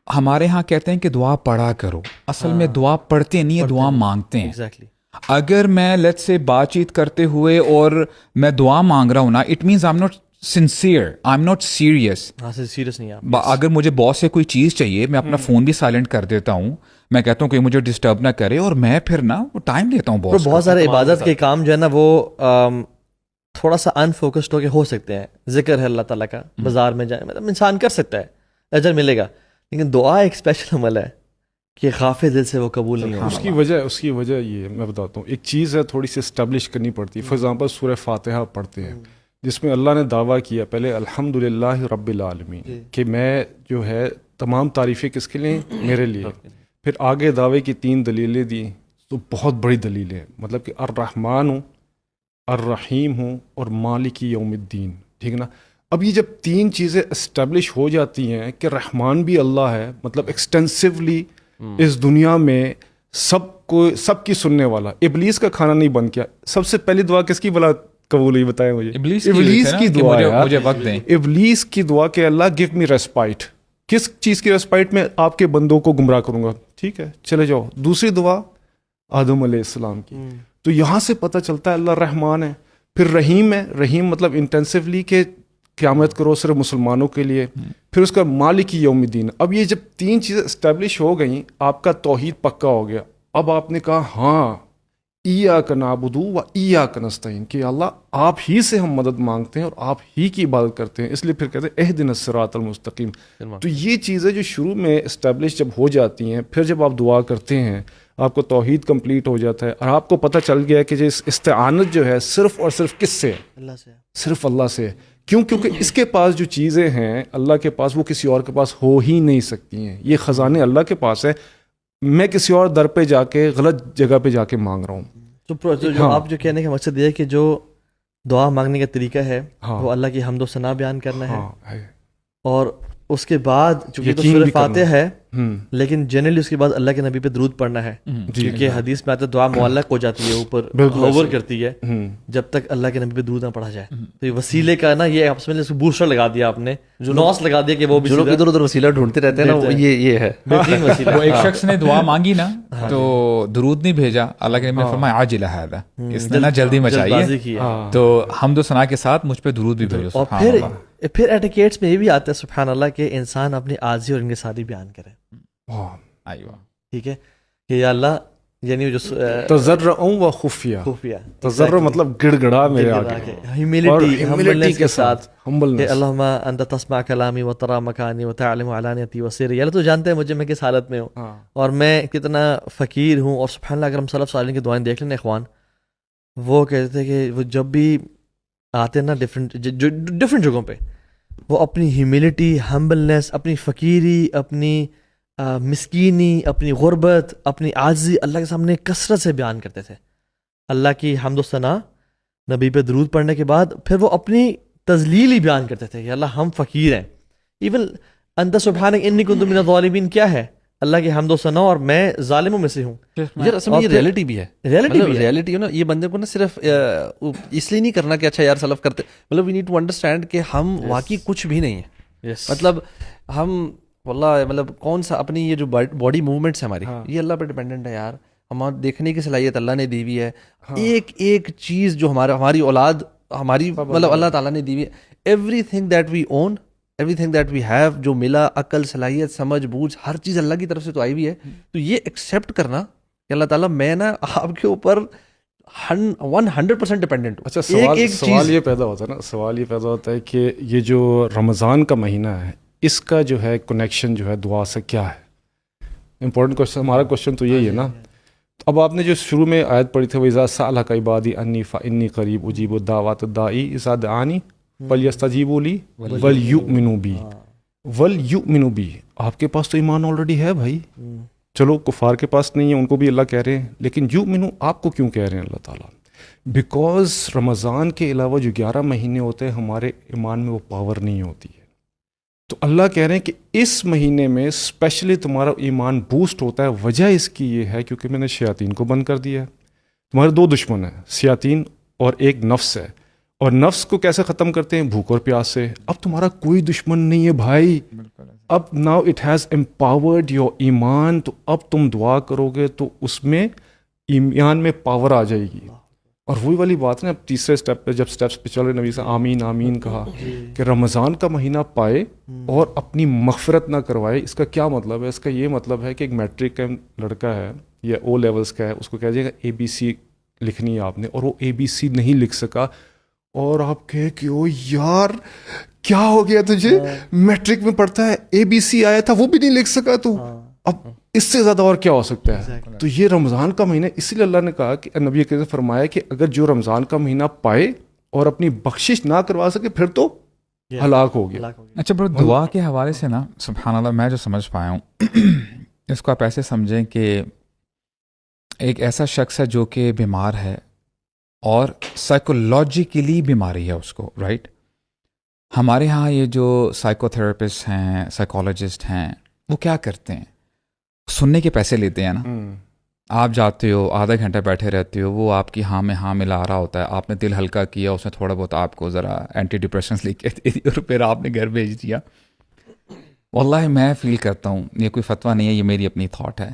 ہمارے ہاں کہتے ہیں کہ دعا پڑھا کرو، اصل میں دعا پڑھتے نہیں ہے، دعا مانگتے ہیں۔ ایگزیکٹلی، اگر میں لیٹ سے بات چیت کرتے ہوئے اور میں دعا مانگ رہا ہوں نا، it means I am not sincere, I am not serious. Serious نہیں آپ۔ اگر مجھے باس سے کوئی چیز چاہیے، میں اپنا فون بھی سائلنٹ کر دیتا ہوں، میں کہتا ہوں کہ مجھے ڈسٹرب نہ کرے، اور میں پھر نا وہ ٹائم دیتا ہوں باس کو۔ بہت سارے عبادت کے کام جو ہے نا وہ تھوڑا سا انفوکسڈ ہو کے ہو سکتے ہیں، ذکر ہے اللہ تعالیٰ کا، بازار میں جائیں، مطلب انسان کر سکتا ہے، اجر ملے گا، لیکن دعا ایک اسپیشل عمل ہے کہ غافل دل سے وہ قبول نہیں ہوگا۔ اس کی وجہ یہ میں بتاتا ہوں، ایک چیز ہے تھوڑی سی اسٹیبلش کرنی پڑتی ہے۔ فار ایگزامپل سورہ فاتحہ پڑھتے ہیں جس میں اللہ نے دعویٰ کیا پہلے الحمدللہ رب العالمین، کہ میں جو ہے تمام تعریفیں کس کے لیے؟ میرے لیے۔ پھر آگے دعوے کی 3 دلیلیں دی، تو بہت بڑی دلیلیں، مطلب کہ الرحمن ہوں، الرحیم ہوں اور مالک یوم الدین، ٹھیک ہے نا۔ اب یہ جب 3 چیزیں اسٹیبلش ہو جاتی ہیں کہ رحمان بھی اللہ ہے، مطلب ایکسٹینسولی اس دنیا میں سب کی سننے والا، ابلیس کا کھانا نہیں بند کیا۔ سب سے پہلی دعا کس کی بلا قبول ہوئی بتائیں مجھے؟ ابلیس کی دعا یار، مجھے وقت دیں۔ ابلیس کی دعا کہ اللہ گیو می ریسپائٹ، کس چیز کی ریسپائٹ؟ میں آپ کے بندوں کو گمراہ کروں گا، ٹھیک ہے چلے جاؤ۔ دوسری دعا آدم علیہ السلام کی۔ تو یہاں سے پتہ چلتا ہے اللہ رحمان ہے۔ پھر رحیم ہے، رحیم مطلب انٹینسولی کہ قیامت کرو صرف مسلمانوں کے لیے۔ پھر اس کا مالک یوم الدین۔ اب یہ جب 3 چیزیں اسٹیبلش ہو گئیں، آپ کا توحید پکا ہو گیا۔ اب آپ نے کہا ہاں ایاک نعبد و ایاک نستعین، کہ اللہ آپ ہی سے ہم مدد مانگتے ہیں اور آپ ہی کی عبادت کرتے ہیں، اس لیے پھر کہتے ہیں اہدنا الصراط المستقیم۔ تو یہ چیزیں جو شروع میں اسٹیبلش جب ہو جاتی ہیں، پھر جب آپ دعا کرتے ہیں آپ کو توحید کمپلیٹ ہو جاتا ہے، اور آپ کو پتہ چل گیا کہ اس استعانت جو ہے صرف اور صرف کس سے؟ اللہ سے، صرف اللہ سے۔ کیوں؟ کیونکہ اس کے پاس جو چیزیں ہیں اللہ کے پاس، وہ کسی اور کے پاس ہو ہی نہیں سکتی ہیں۔ یہ خزانے اللہ کے پاس ہے، میں کسی اور در پہ جا کے غلط جگہ پہ جا کے مانگ رہا ہوں۔ تو جو آپ جو کہنے کا مقصد یہ ہے کہ جو دعا مانگنے کا طریقہ ہے وہ اللہ کی حمد و ثنا بیان کرنا ہے، اور اس کے بعد چونکہ تو سورہ فاتحہ ہے لیکن جنرلی اس کے بعد اللہ کے نبی پہ درود پڑھنا ہے, کیونکہ حدیث میں آتا ہے دعا معلق ہو جاتی ہے, اوپر ہوور کرتی ہے جب تک اللہ کے نبی پہ درود نہ پڑھا جائے. تو یہ وسیلے کا نا, یہ آپس میں بوسٹر لگا دیا آپ نے, نوس لگا دیا کہ وہ بھی ادھر ادھر وسیلہ ڈھونڈتے رہتے ہیں نا, یہ ہے بہترین وسیلہ. وہ ایک شخص نے دعا مانگی نا تو درود نہیں بھیجا, اللہ کے نبی نے فرمایا عاجل ھذا, اس نے نا جلدی مچائی ہے, تو حمد و ثنا کے ساتھ مجھ پہ درود بھی بھیجو. اور پھر ایٹیکیٹس میں یہ بھی آتا ہے سبحان اللہ کہ انسان اپنی عاجزی اور انکساری بیان کرے. ٹھیک ہے کہ یا اللہ, یعنی جو تضرع و خفیہ, تضرع مطلب گڑ گڑا میرے آگے, ہیوملٹی کے ساتھ کہ اللہم انت تسمع کلامی و ترا مکانی و تعلم علانیتی و سری, یا اللہ تو جانتے ہیں مجھے میں کس حالت میں ہوں اور میں کتنا فقیر ہوں. اور سبحان اللہ اگر ہم سلف صالحین کی دعائیں دیکھ لیں اخوان, وہ کہتے تھے کہ وہ جب بھی آتے ہیں نا ڈفرینٹ جگہوں پہ, وہ اپنی ہیوملٹی, ہمبلنس, اپنی فقیری, اپنی مسکینی, اپنی غربت, اپنی عاجزی اللہ کے سامنے کثرت سے بیان کرتے تھے. اللہ کی حمد و ثنا, نبی پہ درود پڑھنے کے بعد پھر وہ اپنی تذلیل ہی بیان کرتے تھے کہ اللہ ہم فقیر ہیں. ایون انت سبحانک انی کنت من الظالمین کیا ہے, اللہ کی حمد و ثنا اور میں ظالموں میں سے ہوں. یار اصل میں یہ ریئلٹی بھی ہے, ریئلٹی ہے نا. یہ بندے کو نا صرف اس لیے نہیں کرنا کہ اچھا یار سلف کرتے, مطلب وی نیڈ ٹو انڈرسٹینڈ کہ ہم واقعی کچھ بھی نہیں ہیں. مطلب ہم واللہ مطلب کون سا اپنی یہ جو باڈی موومنٹس ہے ہماری, یہ اللہ پہ ڈیپینڈنٹ ہے یار. ہمارا دیکھنے کی صلاحیت اللہ نے دی ہوئی ہے, ایک ایک چیز جو ہماری اولاد ہماری مطلب اللہ تعالیٰ نے دی ہوئی ہے. Everything that we own, everything that we have, جو ملا, عقل, صلاحیت, سمجھ بوجھ, ہر چیز اللہ کی طرف سے تو آئی ہوئی ہے. تو یہ ایکسیپٹ کرنا کہ اللہ تعالیٰ میں نا آپ کے اوپر 100% ڈیپینڈنٹ ہوں. اچھا سوال یہ پیدا ہوتا ہے کہ یہ جو رمضان کا مہینہ ہے اس کا جو ہے کنیکشن جو ہے دعا سے کیا ہے؟ امپورٹنٹ کوشچن, ہمارا کوشچن تو یہی ہے نا. اب آپ نے جو شروع میں آیت پڑھی تھی وَإِذَا سَأَلَكَ عِبَادِي عَنِّي فَإِنِّي قَرِيبٌ أُجِيبُ دَعْوَةَ الدَّاعِ إِذَا دَعَانِ فَلْيَسْتَجِيبُوا لِي وَلْيُؤْمِنُوا بِي وَلْيُؤْمِنُوا بِي. آپ کے پاس تو ایمان آلریڈی ہے بھائی, چلو کفار کے پاس نہیں ہے, ان کو بھی اللہ کہہ رہے ہیں, لیکن یؤمنوا آپ کو کیوں کہہ رہے ہیں اللہ تعالیٰ؟ بیکاز رمضان کے علاوہ جو 11 مہینے ہوتے ہیں ہمارے ایمان میں وہ پاور نہیں ہوتی ہے. تو اللہ کہہ رہے ہیں کہ اس مہینے میں اسپیشلی تمہارا ایمان بوسٹ ہوتا ہے. وجہ اس کی یہ ہے کیونکہ میں نے شیاطین کو بند کر دیا ہے. تمہارے 2 دشمن ہیں, شیاطین اور ایک نفس ہے. اور نفس کو کیسے ختم کرتے ہیں؟ بھوک اور پیاس سے. اب تمہارا کوئی دشمن نہیں ہے بھائی, اب now it has empowered your ایمان. تو اب تم دعا کرو گے تو اس میں ایمان میں پاور آ جائے گی. اور وہی والی بات ہے نا, اب تیسرے اسٹیپ پہ جب اسٹیپس پہ چل رہے نبی سے آمین آمین کہا کہ رمضان کا مہینہ پائے اور اپنی مغفرت نہ کروائے. اس کا کیا مطلب ہے؟ اس کا یہ مطلب ہے کہ ایک میٹرک کا لڑکا ہے یا او لیولس کا ہے, اس کو کہہ دیے گا ABC لکھنی ہے آپ نے, اور وہ ABC نہیں لکھ سکا, اور آپ کہے کہ او یار کیا ہو گیا تجھے, میٹرک میں پڑھتا ہے ABC آیا تھا وہ بھی نہیں لکھ سکا تو, اب اس سے زیادہ اور کیا ہو سکتا ہے؟ تو یہ رمضان کا مہینہ, اسی لیے اللہ نے کہا کہ نبی کریم نے فرمایا کہ اگر جو رمضان کا مہینہ پائے اور اپنی بخشش نہ کروا سکے پھر تو ہلاک ہو گیا. اچھا برو, دعا کے حوالے سے نا سبحان اللہ میں جو سمجھ پایا ہوں اس کو آپ ایسے سمجھیں کہ ایک ایسا شخص ہے جو کہ بیمار ہے اور سائیکولوجیکلی بیماری ہے اس کو, رائٹ. ہمارے ہاں یہ جو سائیکو تھراپسٹ ہیں, سائیکالوجسٹ ہیں, وہ کیا کرتے ہیں؟ سننے کے پیسے لیتے ہیں نا. آپ جاتے ہو, آدھا گھنٹہ بیٹھے رہتے ہو, وہ آپ کی ہاں میں ہاں ملا رہا ہوتا ہے, آپ نے دل ہلکا کیا, اس نے تھوڑا بہت آپ کو ذرا اینٹی ڈپریشنس لکھ کے دے دی اور پھر آپ نے گھر بھیج دیا. واللہ میں فیل کرتا ہوں, یہ کوئی فتویٰ نہیں ہے, یہ میری اپنی تھاٹ ہے.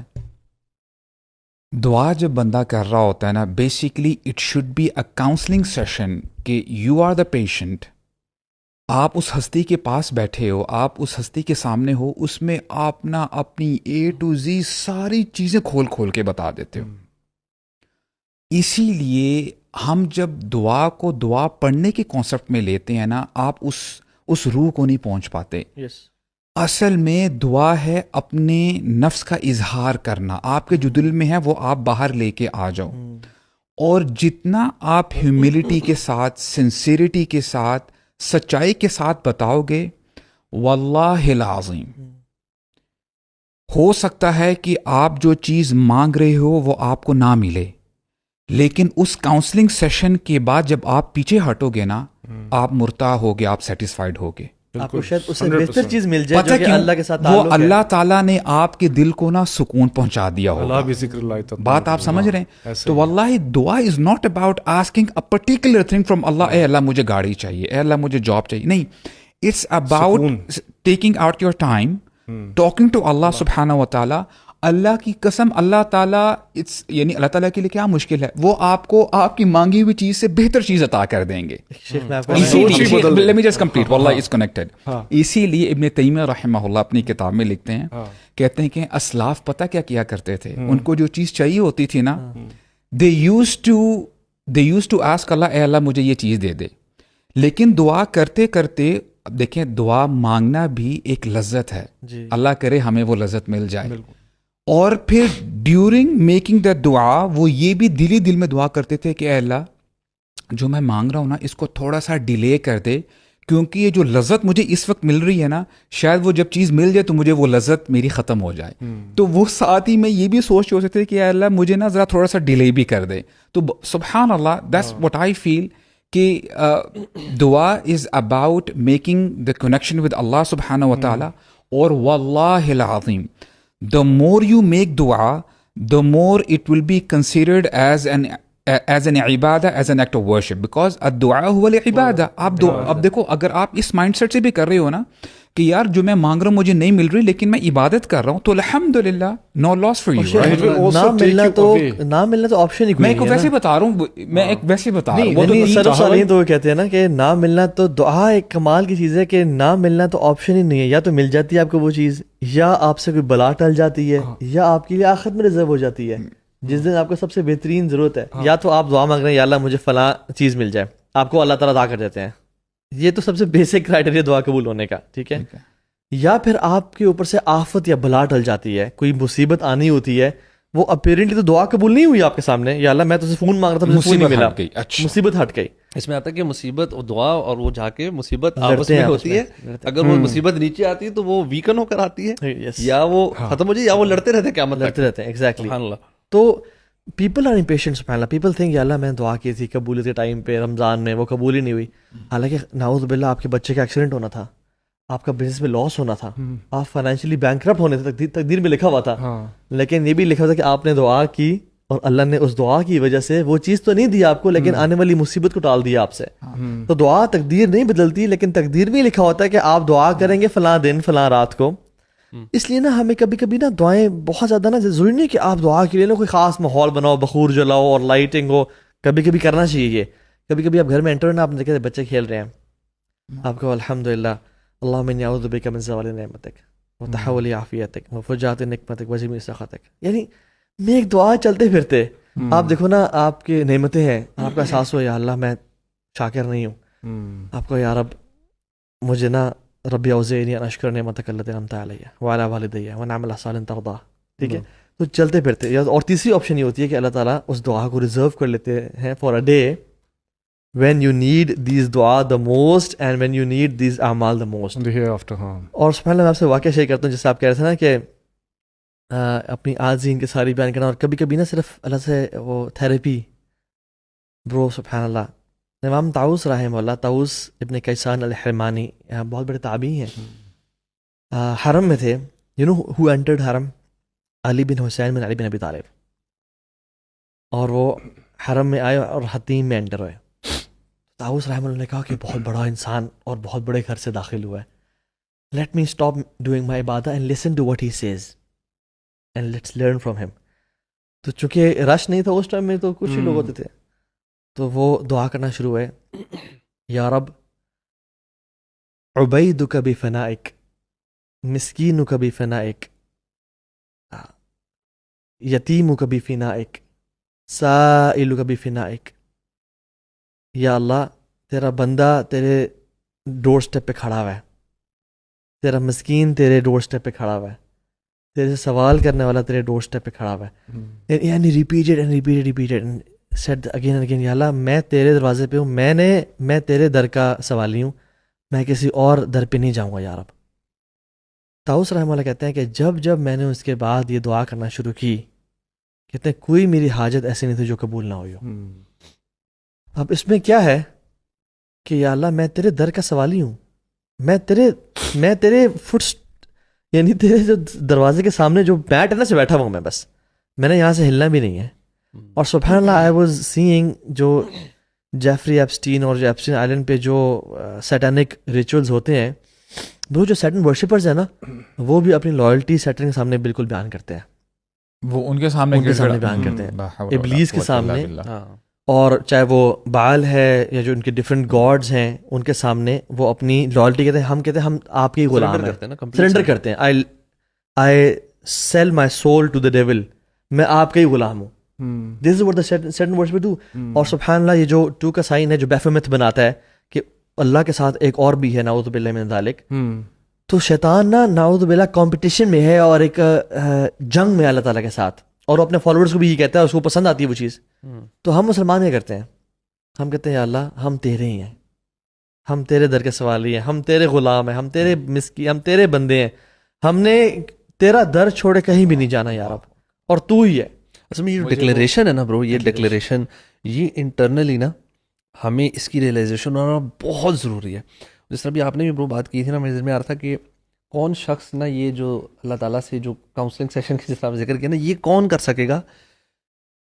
دعا جب بندہ کر رہا ہوتا ہے نا, basically it should be a counselling session کہ یو آر دا پیشنٹ. آپ اس ہستی کے پاس بیٹھے ہو, آپ اس ہستی کے سامنے ہو, اس میں آپ نا اپنی A to Z ساری چیزیں کھول کھول کے بتا دیتے ہو. اسی لیے ہم جب دعا کو دعا پڑھنے کے کانسیپٹ میں لیتے ہیں نا, آپ اس روح کو نہیں پہنچ پاتے. اصل میں دعا ہے اپنے نفس کا اظہار کرنا, آپ کے جو دل میں ہے وہ آپ باہر لے کے آ جاؤ. اور جتنا آپ ہیوملٹی کے ساتھ, سنسیریٹی کے ساتھ, سچائی کے ساتھ بتاؤ گے, واللہ العظیم ہو سکتا ہے کہ آپ جو چیز مانگ رہے ہو وہ آپ کو نہ ملے, لیکن اس کاؤنسلنگ سیشن کے بعد جب آپ پیچھے ہٹو گے نا, آپ مرتاح ہوگے, آپ سیٹسفائیڈ ہوگے. آپ کو شاید اس سے 100%. بہتر چیز مل جائے پتہ جو کہ کیوں؟ اللہ کے ساتھ وہ تعلق ہے. اللہ تعالیٰ نے آپ کے دل کو نا سکون پہنچا دیا اللہ ہوگا. بھی ذکر اللہ تطمئن بات آپ سمجھ رہے ہیں؟ ایسے تو ہی. واللہ dua is not about asking a particular thing from Allah. اے اللہ مجھے گاڑی چاہیے، اے اللہ مجھے جاب چاہیے. نہیں، it's about taking out your time talking to Allah سبحانہ و تعالیٰ. اللہ کی قسم، اللہ تعالیٰ یعنی اللہ تعالیٰ کے لیے کیا مشکل ہے، وہ آپ کو آپ کی مانگی ہوئی چیز سے بہتر چیز عطا کر دیں گے. شیخ میں آپ کو Let me just complete. واللہ it's connected. اسی لیے ابن تیمیہ رحمہ اللہ اپنی کتاب میں لکھتے ہیں، کہتے ہیں کہ اسلاف پتہ کیا کیا کرتے تھے، ان کو جو چیز چاہیے ہوتی تھی نا، they used to ask اللہ، اے اللہ مجھے یہ چیز دے دے. لیکن دعا کرتے کرتے دیکھیں، دعا مانگنا بھی ایک لذت ہے. اللہ کرے ہمیں وہ لذت مل جائے. اور پھر ڈیورنگ میکنگ دا دعا وہ یہ بھی دلی دل میں دعا کرتے تھے کہ اے اللہ جو میں مانگ رہا ہوں نا اس کو تھوڑا سا ڈیلے کر دے، کیونکہ یہ جو لذت مجھے اس وقت مل رہی ہے نا، شاید وہ جب چیز مل جائے تو مجھے وہ لذت میری ختم ہو جائے. تو وہ ساتھ ہی میں یہ بھی سوچ رہے تھے کہ اے اللہ مجھے نا ذرا تھوڑا سا ڈیلے بھی کر دے. تو سبحان اللہ، دیٹس واٹ آئی فیل کہ dua is about making the connection with اللہ سبحانہ و تعالیٰ. اور واللہ العظیم the more you make dua, the more it will be considered as an Ubadah, as an act of worship, because الدعاء هو العبادہ. اب دیکھو، اگر آپ اس مائنڈ سیٹ سے بھی کر رہے ہو نا کہ یار جو میں مانگ رہا ہوں مجھے نہیں مل رہی لیکن میں عبادت کر رہا ہوں، تو الحمدللہ نو لاس فار یو. نہ ملنا تو آپشن ہی میں ایک ویسے بتا رہا ہوں، میں ایک ویسے بتا رہا ہوں. سر تو وہ کہتے ہیں نا کہ نہ ملنا تو دعا ایک کمال کی چیز ہے کہ نہ ملنا تو آپشن ہی نہیں ہے. یا تو مل جاتی ہے آپ کو وہ چیز، یا آپ سے کوئی بلا ٹل جاتی ہے، یا آپ کے لیے آخرت میں ریزرو ہو جاتی ہے جس دن آپ کو سب سے بہترین ضرورت ہے. یا تو آپ دعا مانگ رہے ہیں یا اللہ مجھے فلاں چیز مل جائے، آپ کو اللہ تعالیٰ عطا کر دیتے ہیں. یہ تو سب سے بیسک کرائٹیریا دعا قبول ہونے کا، ٹھیک ہے. یا پھر آپ کے اوپر سے آفت یا بلا ٹل جاتی ہے، کوئی مصیبت آنی ہوتی ہے، وہ اپیرنٹلی تو دعا قبول نہیں ہوئی آپ کے سامنے، یا اللہ میں تو فون مانگ رہا تھا مجھے فون نہیں ملا، مصیبت ہٹ گئی. اس میں آتا ہے کہ مصیبت اور دعا اور وہ جا کے مصیبت آپس میں ہوتی ہے. اگر وہ مصیبت نیچے آتی ہے تو وہ ویکن ہو کر آتی ہے، یا وہ ختم ہو جائے، یا وہ لڑتے رہتے ہیں، قیامت لڑتے رہتے ہیں. ایگزیکٹلی. سبحان اللہ. تو پیپل آر امپیشنٹ. سبحان اللہ. پیپل تھنک یا اللہ میں دعا کی تھی قبولیت کے ٹائم پہ رمضان میں، وہ قبول ہی نہیں ہوئی. حالانکہ نعوذ باللہ آپ کے بچے کا ایکسیڈنٹ ہونا تھا، آپ کا بزنس میں لاس ہونا تھا، آپ فائنینشلی بینکرپٹ ہونے تھے، تقدیر میں لکھا ہوا تھا. لیکن یہ بھی لکھا ہوا تھا کہ آپ نے دعا کی اور اللہ نے اس دعا کی وجہ سے وہ چیز تو نہیں دی آپ کو، لیکن آنے والی مصیبت کو ٹال دیا آپ سے. تو دعا تقدیر نہیں بدلتی، لیکن تقدیر میں لکھا ہوتا ہے کہ آپ دعا کریں گے فلاں دن فلاں رات کو. اس لیے نا ہمیں کبھی کبھی نا دعائیں بہت زیادہ نا ضروری نہیں کہ آپ دعا کے لیے نا کوئی خاص ماحول بناؤ، بخور جلاؤ اور لائٹنگ ہو. کبھی کبھی کرنا چاہیے یہ. کبھی کبھی آپ گھر میں انٹر ہونا، آپ نے دیکھا بچے کھیل رہے ہیں، آپ کو الحمدللہ اللہم انی اعوذ بک من زوال نعمتک وتحول عافیتک وفجاءت نقمتک وجمیع سخطک. یعنی میں ایک دعا چلتے پھرتے آپ دیکھو نا، آپ کی نعمتیں ہیں، آپ کا احساس ہو یا اللہ میں شاکر نہیں ہوں، آپ کو یا رب مجھے نا ربی اوزعنی ان اشکر نعمتک التی انعمت علی وعلی والدی وان اعمل صالحا ترضاه. ٹھیک ہے. تو چلتے پھرتے. اور تیسری آپشن یہ ہوتی ہے کہ اللہ تعالیٰ اس دعا کو ریزرو کر لیتے ہیں for a day when you need these دعا the most and when you need these اعمال the most. اور سبحان اللہ میں آپ سے واقعہ شیئر کرتا ہوں، جیسے آپ کہہ رہے تھے نا کہ اپنی آجزی کی ساری بیان کرنا، اور کبھی کبھی نا صرف اللہ سے وہ تھیراپی. برو سبحان اللہ. امام طاؤس رحمہ اللہ، طاؤس ابن کیسان الحرمانی، بہت بڑے تابعی ہیں، حرم میں تھے. یو نو ہو انٹرڈ حرم؟ علی بن حسین بن علی بن ابی طالب. اور وہ حرم میں آئے اور حتیم میں انٹر ہوئے. طاؤس رحمہ اللہ نے کہا کہ بہت بڑا انسان اور بہت بڑے گھر سے داخل ہوا ہے، let me stop doing my عبادہ and listen to what he says and let's learn from him. تو چونکہ رش نہیں تھا اس ٹائم میں، تو کچھ ہی لوگ ہوتے تھے، تو وہ دعا کرنا شروع ہوئے. یا رب عبیدک بفنائک مسکینک بفنائک یتیمک بفنائک سائلک بفنائک. یا اللہ تیرا بندہ تیرے ڈور سٹیپ پہ کھڑا ہوا ہے، تیرا مسکین تیرے ڈور سٹیپ پہ کھڑا ہوا ہے، تیرے سے سوال کرنے والا تیرے ڈور سٹیپ پہ کھڑا ہوا ہے. یعنی repeated said again and again، یا اللہ میں تیرے دروازے پہ ہوں، میں تیرے در کا سوالی ہوں، میں کسی اور در پہ نہیں جاؤں گا یا رب. طاؤس رحمہ اللہ کہتے ہیں کہ جب میں نے اس کے بعد یہ دعا کرنا شروع کی، کہتے ہیں کوئی میری حاجت ایسی نہیں تھی جو قبول نہ ہوئی ہو. اب اس میں کیا ہے کہ یا اللہ میں تیرے در کا سوالی ہوں، میں تیرے فٹ یعنی تیرے جو دروازے کے سامنے جو میٹ ہے نا سے بیٹھا ہوا ہوں میں، بس میں نے یہاں سے ہلنا بھی نہیں ہے. اور سبحان اللہ آئی واز سینگ جو جیفری ایپسٹین اور جو ایپسٹین آئلینڈ پہ جو سیٹینک ریچولز ہوتے ہیں، وہ جو سیٹن ورشپرز ہیں نا، وہ بھی اپنی لائلٹی سیٹن کے سامنے بالکل بیان کرتے ہیں. وہ ان کے سامنے بیان کرتے ہیں ابلیس کے سامنے. اور چاہے وہ بال ہے یا جو ان کے ڈفرینٹ گاڈز ہیں ان کے سامنے وہ اپنی لائلٹی کہتے ہیں. کہتے ہیں ہم آپ کے غلام ہیں، سرنڈر کرتے ہیں. I sell my soul to the devil, میں آپ کا ہی غلام ہوں. This is what the Satan worshipper do. اور سبحان اللہ یہ جو 2 کا سائن ہے جو بیفومیتھ بناتا ہے کہ اللہ کے ساتھ ایک اور بھی ہے، نعوذ باللہ من ذالک. تو شیطان نا نعوذ باللہ کمپٹیشن میں ہے اور ایک جنگ میں اللہ تعالیٰ کے ساتھ، اور وہ اپنے فالوورز کو بھی یہ کہتا ہے، اس کو پسند آتی ہے وہ چیز. تو ہم مسلمان کیا کرتے ہیں؟ ہم کہتے ہیں یا اللہ ہم تیرے ہی ہیں، ہم تیرے در کے سوالی ہیں، ہم تیرے غلام ہیں، ہم تیرے مسکی، ہم تیرے بندے ہیں، ہم نے تیرا در چھوڑے کہیں بھی نہیں جانا یا رب، اور تو ہی ہے. اصل میں یہ ڈکلیریشن ہے نا برو، یہ ڈکلیریشن یہ انٹرنلی نا ہمیں اس کی ریئلائزیشن ہونا بہت ضروری ہے. جس طرح بھی آپ نے بھی برو بات کی تھی نا، میرے ذہن میں آ رہا تھا کہ کون شخص نا یہ جو اللہ تعالیٰ سے جو کاؤنسلنگ سیشن کی جس طرح ذکر کیا نا، یہ کون کر سکے گا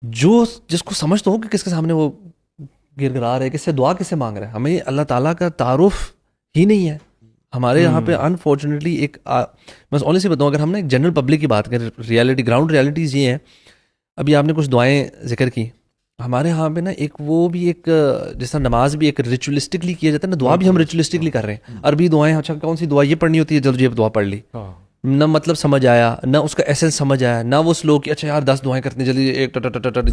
جو جس کو سمجھ تو ہو کہ کس کے سامنے وہ گر گرا رہے، کس سے دعا کس سے مانگ رہے ہیں. ہمیں اللہ تعالیٰ کا تعارف ہی نہیں ہے ہمارے یہاں پہ انفارچونیٹلی. ایک بس اونلی سے بتاؤں، اگر ہم نا ایک جنرل پبلک کی بات کریں، ریالٹی گراؤنڈ ریالٹیز یہ ہیں. ابھی آپ نے کچھ دعائیں ذکر کی، ہمارے یہاں پہ نا ایک وہ بھی ایک جس طرح نماز بھی ایک ریچولسٹکلی کیا جاتا ہے نا، دعا بھی ہم ریچولسٹکلی کر رہے ہیں. عربی دعائیں، اچھا کون سی دعا یہ پڑھنی ہوتی ہے، جلدی یہ دعا پڑھ لی، نہ مطلب سمجھ آیا، نہ اس کا ایسنس سمجھ آیا، نہ وہ سلو کہ اچھا یار 10 دعائیں کرتے ہیں جلدی، ایک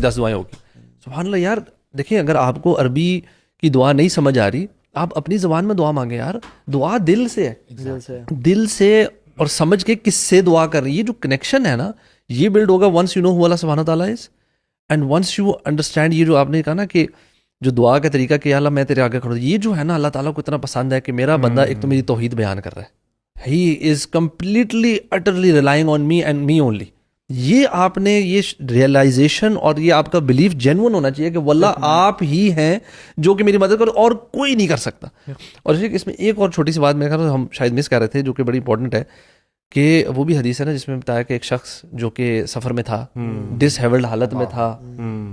10 دعائیں ہوگی. سبحان اللہ یار، دیکھیں اگر آپ کو عربی کی دعا نہیں سمجھ آ رہی، آپ اپنی زبان میں دعا مانگیں یار. دعا دل سے ہے، دل سے اور سمجھ کے کس سے دعا کر رہی ہے. یہ جو کنیکشن ہے نا یہ بلڈ ہوگا ونس یو نو ہو اللہ سبحانہ تعالیٰ از، اینڈ ونس یو انڈرسٹینڈ. یہ جو آپ نے کہا نا کہ جو دعا کا طریقہ کہ اللہ میں تیرے آگے کھڑا ہوں، یہ جو ہے نا اللہ تعالیٰ کو اتنا پسند ہے کہ میرا بندہ ایک تو میری توحید بیان کر رہا ہے، he is completely utterly relying on me and me only. یہ آپ نے یہ ریئلائزیشن اور یہ آپ کا بلیف جینون ہونا چاہیے کہ واللہ آپ ہی ہیں جو کہ میری مدد کرو اور کوئی نہیں کر سکتا. اور اس میں ایک اور چھوٹی سی بات میرے خیال ہم شاید مس کر رہے تھے جو کہ بڑی امپورٹنٹ ہے، کہ وہ بھی حدیث ہے نا جس میں بتایا کہ ایک شخص جو کہ سفر میں تھا، ڈس ہیولڈ حالت میں تھا،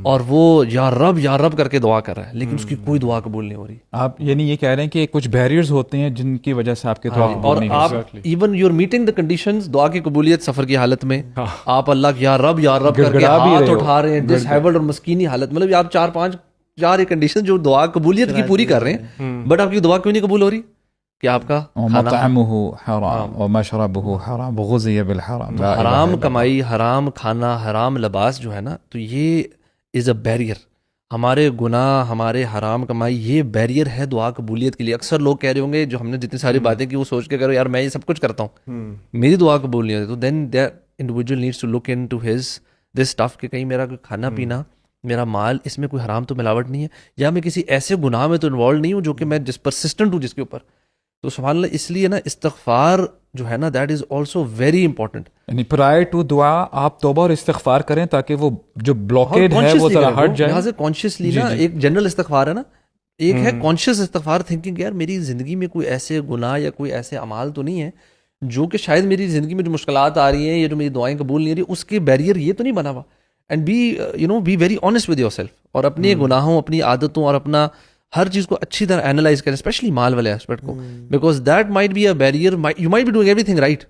اور وہ یا رب کر کے دعا کر رہا ہے، لیکن اس کی کوئی دعا قبول نہیں ہو رہی. آپ یعنی یہ کہہ رہے ہیں کہ کچھ بیریئرز ہوتے ہیں جن کی وجہ سے آپ کے دعا اور آپ even you are meeting the conditions دعا کی قبولیت سفر کی حالت میں، آپ اللہ یا رب کر کے ہاتھ اٹھا رہے ہیں، ڈس ہیولڈ اور مسکینی حالت، مطلب آپ 4 ایک کنڈیشن جو دعا قبولیت کی پوری کر رہے ہیں، بٹ آپ کی دعا کیوں نہیں قبول ہو رہی؟ کہ آپ کا مطعمہ حرام ومشربہ حرام وغذی بالحرام، حرام کمائی، حرام کھانا، حرام لباس جو ہے نا، تو یہ از اے بیریئر. ہمارے گناہ، ہمارے حرام کمائی، یہ بیریئر ہے دعا قبولیت کے لیے. اکثر لوگ کہہ رہے ہوں گے جو ہم نے جتنی ساری باتیں کی وہ سوچ کے کرو یار میں یہ سب کچھ کرتا ہوں میری دعا قبول نہیں ہوتی، تو then that individual needs to look into his this stuff کہ کہیں میرا کوئی کھانا پینا، میرا مال، اس میں کوئی حرام تو ملاوٹ نہیں ہے، یا میں کسی ایسے گناہ میں تو انوالو نہیں ہوں جو کہ میں جس پرسسٹنٹ ہوں جس کے اوپر. تو سبحان اللہ اس لیے نا استغفار جو ہے نا that is also very important. یعنی پرائر ٹو دعا آپ توبہ اور استغفار کریں تاکہ وہ جو بلاکیڈ ہے وہ ذرا ہٹ جائے. یہاں سے کانشیسلی نا ایک جنرل استغفار ہے نا، ایک ہے کانشیس استغفار، تھنکنگ یار میری زندگی میں کوئی ایسے گناہ یا کوئی ایسے اعمال تو نہیں ہے جو کہ شاید میری زندگی میں جو مشکلات آ رہی ہیں یا جو میری دعائیں قبول نہیں ہو رہی اس کے بیریئر یہ تو نہیں بنا ہوا. And be very honest with yourself, اور اپنے گناہوں، اپنی عادتوں اور اپنا ہر چیز کو اچھی طرح اینالائز کریں، اسپیشلی مال والے ایسپیکٹ کو، because that might be a barrier. You might be doing everything right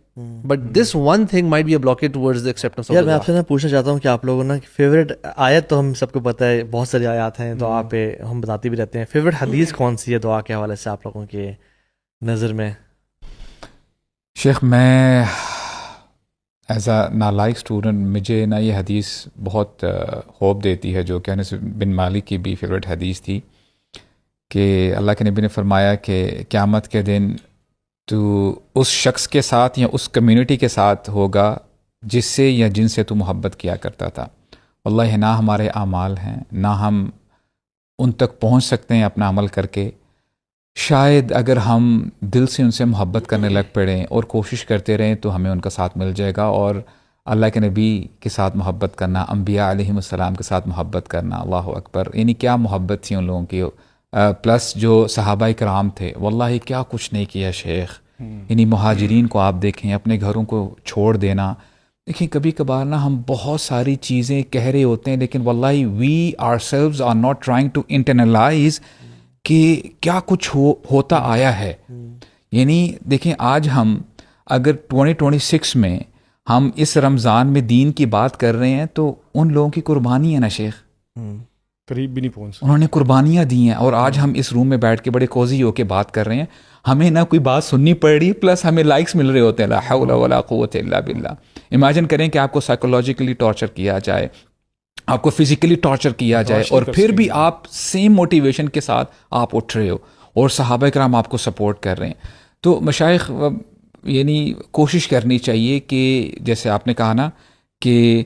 but this one thing might be a blockage towards the acceptance of. یار میں آپ سے نا پوچھنا چاہتا ہوں کہ آپ لوگوں نا فیوریٹ آیت، تو ہم سب کو پتہ ہے بہت ساری آیات ہیں دعا پہ ہم بتاتے بھی رہتے ہیں، فیوریٹ حدیث کون سی ہے دعا کے حوالے سے آپ لوگوں کی نظر میں؟ شیخ میں ایز اے نالائق اسٹوڈنٹ مجھے نا یہ حدیث بہت ہوپ دیتی ہے، جو کہ انس بن مالک کی بھی فیوریٹ حدیث تھی کہ اللہ کے نبی نے فرمایا کہ قیامت کے دن تو اس شخص کے ساتھ یا اس کمیونٹی کے ساتھ ہوگا جس سے یا جن سے تو محبت کیا کرتا تھا. واللہ نہ ہمارے اعمال ہیں، نہ ہم ان تک پہنچ سکتے ہیں اپنا عمل کر کے. شاید اگر ہم دل سے ان سے محبت کرنے لگ پڑیں اور کوشش کرتے رہیں تو ہمیں ان کا ساتھ مل جائے گا. اور اللہ کے نبی کے ساتھ محبت کرنا، انبیاء علیہم السلام کے ساتھ محبت کرنا، اللہ اکبر، یعنی کیا محبت تھی ان لوگوں کی. پلس جو صحابہ کرام تھے واللہ کیا کچھ نہیں کیا شیخ. یعنی مہاجرین کو آپ دیکھیں اپنے گھروں کو چھوڑ دینا. دیکھیں کبھی کبھار نا ہم بہت ساری چیزیں کہہ رہے ہوتے ہیں لیکن واللہ we ourselves are not trying to internalize کہ کیا کچھ ہوتا آیا ہے. یعنی دیکھیں آج ہم اگر 2026 میں ہم اس رمضان میں دین کی بات کر رہے ہیں تو ان لوگوں کی قربانی ہے نا شیخ, قریب بھی نہیں پہنچ سکتے. انہوں نے قربانیاں دی ہیں اور آج ہم اس روم میں بیٹھ کے بڑے کوزی ہو کے بات کر رہے ہیں. ہمیں نہ کوئی بات سننی پڑ رہی پلس ہمیں لائکس مل رہے ہوتے ہیں. لا حول ولا قوت الا باللہ. امیجن کریں کہ آپ کو سائیکولوجیکلی ٹارچر کیا جائے, آپ کو فزیکلی ٹارچر کیا جائے اور پھر بھی آپ سیم موٹیویشن کے ساتھ آپ اٹھ رہے ہو اور صحابہ کرام آپ کو سپورٹ کر رہے ہیں. تو مشائخ یعنی کوشش کرنی چاہیے کہ جیسے آپ نے کہا نا کہ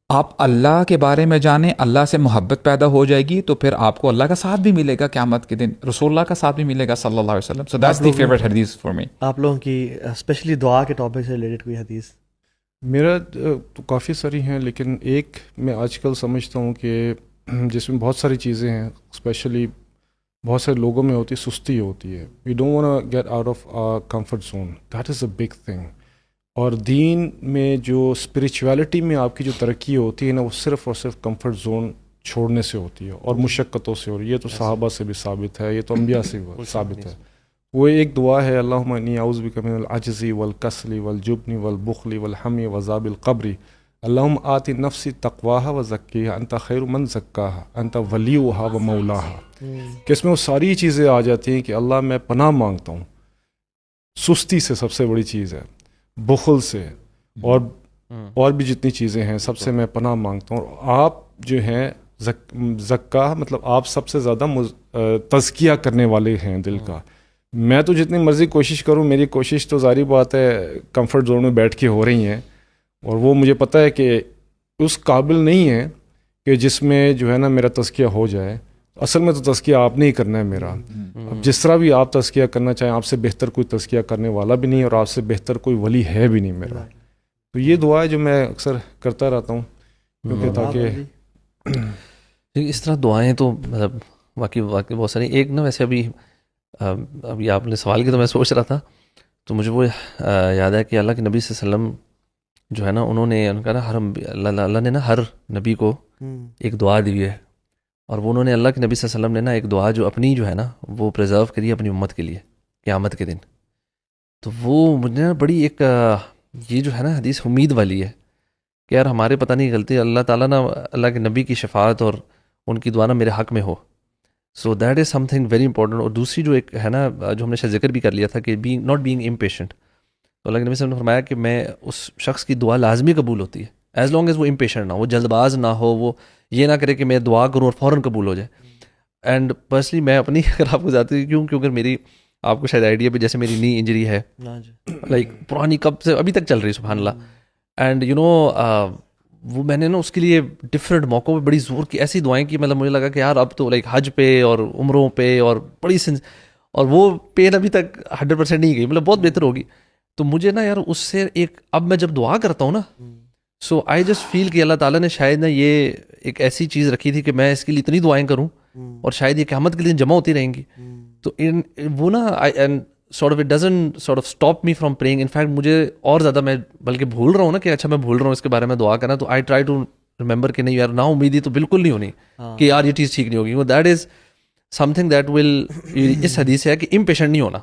آپ اللہ کے بارے میں جانیں, اللہ سے محبت پیدا ہو جائے گی تو پھر آپ کو اللہ کا ساتھ بھی ملے گا قیامت کے دن, رسول اللہ کا ساتھ بھی ملے گا صلی اللہ علیہ وسلم. سو دیٹس دی فیورٹ حدیث فار می. آپ لوگوں کی اسپیشلی دعا کے ٹاپک سے ریلیٹڈ کوئی حدیث؟ میرا تو کافی ساری ہیں لیکن ایک میں آج کل سمجھتا ہوں کہ جس میں بہت ساری چیزیں ہیں, اسپیشلی بہت سارے لوگوں میں ہوتی سستی ہوتی ہے. We don't want get out of comfort zone, that is a big thing. اور دین میں جو اسپریچویلٹی میں آپ کی جو ترقی ہوتی ہے نا وہ صرف اور صرف کمفرٹ زون چھوڑنے سے ہوتی ہے اور مشقتوں سے. اور یہ تو صحابہ سے بھی ثابت ہے, یہ تو انبیاء سے بھی ثابت ہے. وہ ایک دعا ہے, اللہم انی اعوذ بک من العجز والکسل والجبن والبخل والحمی وعذاب القبر, اللہم آت نفسی تقواہا وزکیہا انت خیر من زکاہا انت ولیہا و مولاہا. کہ اس میں وہ ساری چیزیں آ جاتی ہیں کہ اللہ میں پناہ مانگتا ہوں سستی سے, سب سے بڑی چیز ہے, بخل سے, اور بھی جتنی چیزیں ہیں سب سے میں پناہ مانگتا ہوں. اور آپ جو ہیں زکاہ مطلب آپ سب سے زیادہ تزکیہ کرنے والے ہیں دل کا. میں تو جتنی مرضی کوشش کروں, میری کوشش تو ظاہری بات ہے کمفرٹ زون میں بیٹھ کے ہو رہی ہیں اور وہ مجھے پتہ ہے کہ اس قابل نہیں ہے کہ جس میں جو ہے نا میرا تزکیہ ہو جائے. اصل میں تو تزکیہ آپ نے ہی کرنا ہے میرا. اب جس طرح بھی آپ تزکیہ کرنا چاہیں, آپ سے بہتر کوئی تزکیہ کرنے والا بھی نہیں اور آپ سے بہتر کوئی ولی ہے بھی نہیں میرا. تو یہ دعا ہے جو میں اکثر کرتا رہتا ہوں کیونکہ تاکہ اس طرح دعائیں تو مطلب واقعی بہت ساری. ایک نا ویسے ابھی آپ نے سوال کیا تو میں سوچ رہا تھا تو مجھے وہ یاد ہے کہ اللہ کے نبی صلی اللہ علیہ وسلم جو ہے نا انہوں نے ان کا نا اللہ نے نا ہر نبی کو ایک دعا دی ہے اور وہ انہوں نے اللہ کے نبی صلی اللہ علیہ وسلم نے نا ایک دعا جو اپنی جو ہے نا وہ پریزرو کری ہے اپنی امت کے لیے قیامت کے دن. تو وہ مجھے نا بڑی ایک یہ جو ہے نا حدیث امید والی ہے کہ یار ہمارے پتہ نہیں غلطی, اللہ تعالیٰ نا اللہ کے نبی کی شفاعت اور ان کی دعا نا میرے حق میں ہو. So that is something very important. اور دوسری جو ایک ہے نا جو ہم نے شاید ذکر بھی کر لیا تھا کہ ناٹ بینگ امپیشنٹ. تو اللہ کے نبی صلی اللہ علیہ وسلم نے فرمایا کہ میں اس شخص کی دعا لازمی قبول ہوتی ہے ایز لانگ ایز وہ امپیشنٹ نہ ہو, وہ جلد باز نہ ہو, وہ یہ نہ کرے کہ میں دعا کروں اور فوراً قبول ہو جائے. اینڈ پرسنلی میں اپنی اگر آپ کو ذاتی کیونکہ میری آپ کو شاید آئیڈیا بھی جیسے میری نی انجری ہے لائک پرانی کب سے ابھی تک چل رہی سبحان اللہ. اینڈ یو نو وہ میں نے نا اس کے لیے ڈفرینٹ موقعوں پہ بڑی زور کی ایسی دعائیں کی, مطلب مجھے لگا کہ یار اب تو لائک حج پہ اور عمروں پہ اور بڑی اور وہ پین ابھی تک 100% نہیں گئی, مطلب بہت بہتر ہوگی. تو مجھے نا یار اس سے ایک اب میں جب دعا کرتا ہوں نا سو آئی جسٹ فیل کہ اللہ تعالیٰ نے شاید نا یہ ایک ایسی چیز رکھی تھی کہ میں اس کے لیے اتنی دعائیں کروں اور شاید یہ قیامت کے لیے جمع ہوتی رہیں گی. تو وہ نا sort of it doesn't sort of stop me from praying. in fact مجھے اور زیادہ میں بلکہ بھول رہا ہوں نا کہ اچھا میں بھول رہا ہوں اس کے بارے میں دعا کرنا, تو آئی ٹرائی ٹو ریمبر کہ نہیں یار نا امیدی تو بالکل نہیں ہونی کہ یار یہ چیز ٹھیک نہیں ہوگی. That is something that will, اس حدیث سے ہے کہ امپیشنٹ نہیں ہونا.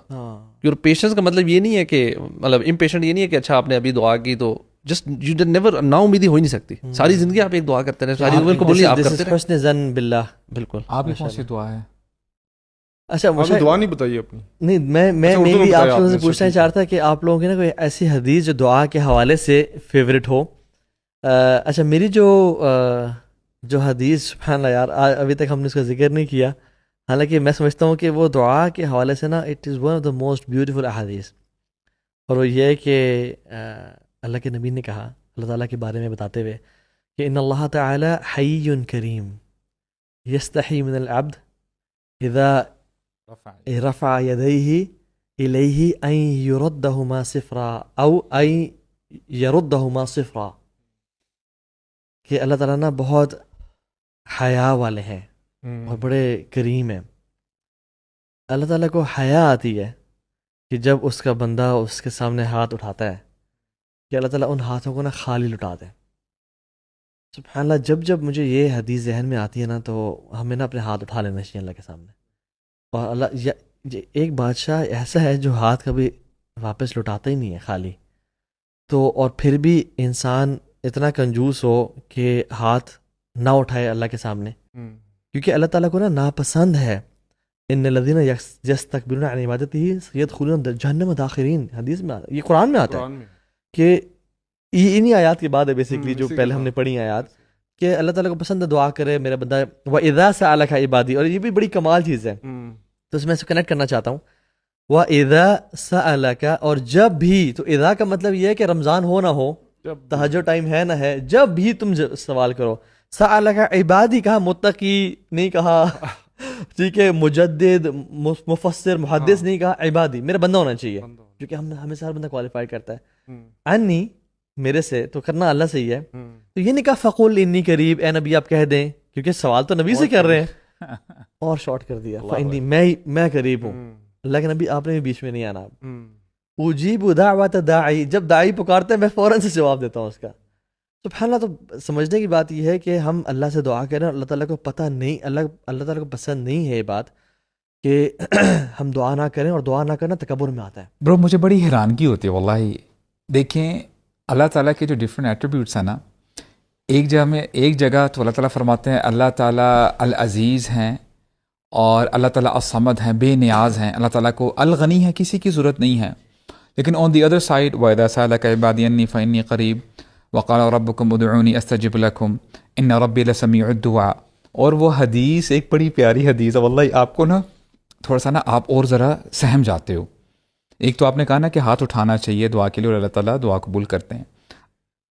یور پیشنس کا مطلب یہ نہیں ہے کہ مطلب امپیشنٹ یہ نہیں ہے کہ اچھا آپ نے ابھی دعا کی تو جسٹ یو ڈن نیور, نا امیدی ہو ہی نہیں سکتی. ساری زندگی آپ ایک دعا کرتے رہے, ساری زندگی قبول آپ کرتے رہے. حسن ظن باللہ. بالکل. آپ کی کون سی دعا ہے؟ اچھا مجھے دعا نہیں بتائیے اپنی. نہیں میں بھی آپ سے پوچھنا چاہ رہا تھا کہ آپ لوگوں کی نا کوئی ایسی حدیث جو دعا کے حوالے سے فیوریٹ ہو. اچھا میری جو حدیث سبحان اللہ یار ابھی تک ہم نے اس کا ذکر نہیں کیا, حالانکہ میں سمجھتا ہوں کہ وہ دعا کے حوالے سے نا it is one of the most beautiful احادیث. اور وہ یہ ہے کہ اللہ کے نبی نے کہا اللہ تعالیٰ کے بارے میں بتاتے ہوئے کہ ان اللہ تعالی حی کریم یستحی من العبد اذا رفع یدیہ الیہ ان یردہما صفرا او ان یردہما صفرا, کہ اللہ تعالیٰ نا بہت حیا والے ہیں اور بڑے کریم ہیں. اللہ تعالیٰ کو حیا آتی ہے کہ جب اس کا بندہ اس کے سامنے ہاتھ اٹھاتا ہے کہ اللہ تعالیٰ ان ہاتھوں کو نا خالی لٹا دے. سبحان اللہ, جب جب مجھے یہ حدیث ذہن میں آتی ہے نا تو ہمیں نا اپنے ہاتھ اٹھا لینا چاہیے اللہ کے سامنے. اور اللہ ایک بادشاہ ایسا ہے جو ہاتھ کبھی واپس لٹاتا ہی نہیں ہے خالی. تو اور پھر بھی انسان اتنا کنجوس ہو کہ ہاتھ نہ اٹھائے اللہ کے سامنے, کیونکہ اللہ تعالیٰ کو نا ناپسند ہے. ان الذین یستکبرون عن عبادتہ سیدخلون جہنم داخرین, حدیث میں یہ قرآن میں آتا ہے کہ انہی آیات کی بات ہے بیسیکلی جو پہلے ہم نے پڑھی آیات, کہ اللہ تعالیٰ کو پسند ہے دعا کرے میرا بندہ. وَإِذَا سَأَلَكَ عِبَادِي, اور یہ بھی بڑی کمال چیز ہے, تو اس میں سے کنیکٹ کرنا چاہتا ہوں. وَإِذَا سَأَلَكَ, اور جب بھی, تو اذا کا مطلب یہ ہے کہ رمضان ہو نہ ہو, تہجد ٹائم ہے نہ ہے, جب بھی تم سوال کرو. سَأَلَكَ عِبَادِي کہا, متقی نہیں کہا, ٹھیک ہے, مجدد مفسر محدث نہیں کہا, عبادی میرا بندہ ہونا چاہیے, کیونکہ ہمیں سے ہر بندہ کوالیفائی کرتا ہے. انی میرے سے, تو کرنا اللہ سے ہی ہے. تو یہ نہیں کہا فقل انی قریب, اے نبی آپ کہہ دیں, کیونکہ سوال تو نبی سے کر رہے ہیں, اور شارٹ کر دیا, فانی میں قریب ہوں. اللہ کے نبی آپ نے بھی بیچ میں نہیں آنا. اجیب دعوت داعی, جب داعی پکارتے ہیں میں فوراً سے جواب دیتا ہوں اس کا. سبحان اللہ. تو سمجھنے کی بات یہ ہے کہ ہم اللہ سے دعا کریں, اللہ تعالیٰ کو پتہ نہیں, اللہ تعالیٰ کو پسند نہیں ہے یہ بات کہ ہم دعا نہ کریں, اور دعا نہ کرنا تکبر میں آتا ہے. برو مجھے بڑی حیرانگی ہوتی ہے واللہ. دیکھیں اللہ تعالیٰ کے جو ڈفرینٹ ایٹریبیوٹس ہیں نا, ایک جگہ تو اللہ تعالیٰ فرماتے ہیں اللہ تعالیٰ العزیز ہیں, اور اللہ تعالیٰ الصمد ہیں, بے نیاز ہیں. اللہ تعالیٰ کو الغنی ہے, کسی کی ضرورت نہیں ہے. لیکن آن دی ادر سائڈ وَإِذَا سَأَلَكَ عِبَادِي عَنِّي فَإِنِّي قَرِيبٌ وَقَالَ رَبُّكُمْ ادْعُونِي أَسْتَجِبْ لَكُمْ إِنَّ رَبِّي لَسَمِيعُ الدُّعَاء. اور وہ حدیث ایک بڑی پیاری حدیث ہے واللہ, آپ کو نا تھوڑا سا نا آپ اور ذرا سہم جاتے ہو. ایک تو آپ نے کہا نا کہ ہاتھ اٹھانا چاہیے دعا کے لیے, اور اللہ تعالیٰ دعا قبول کرتے ہیں.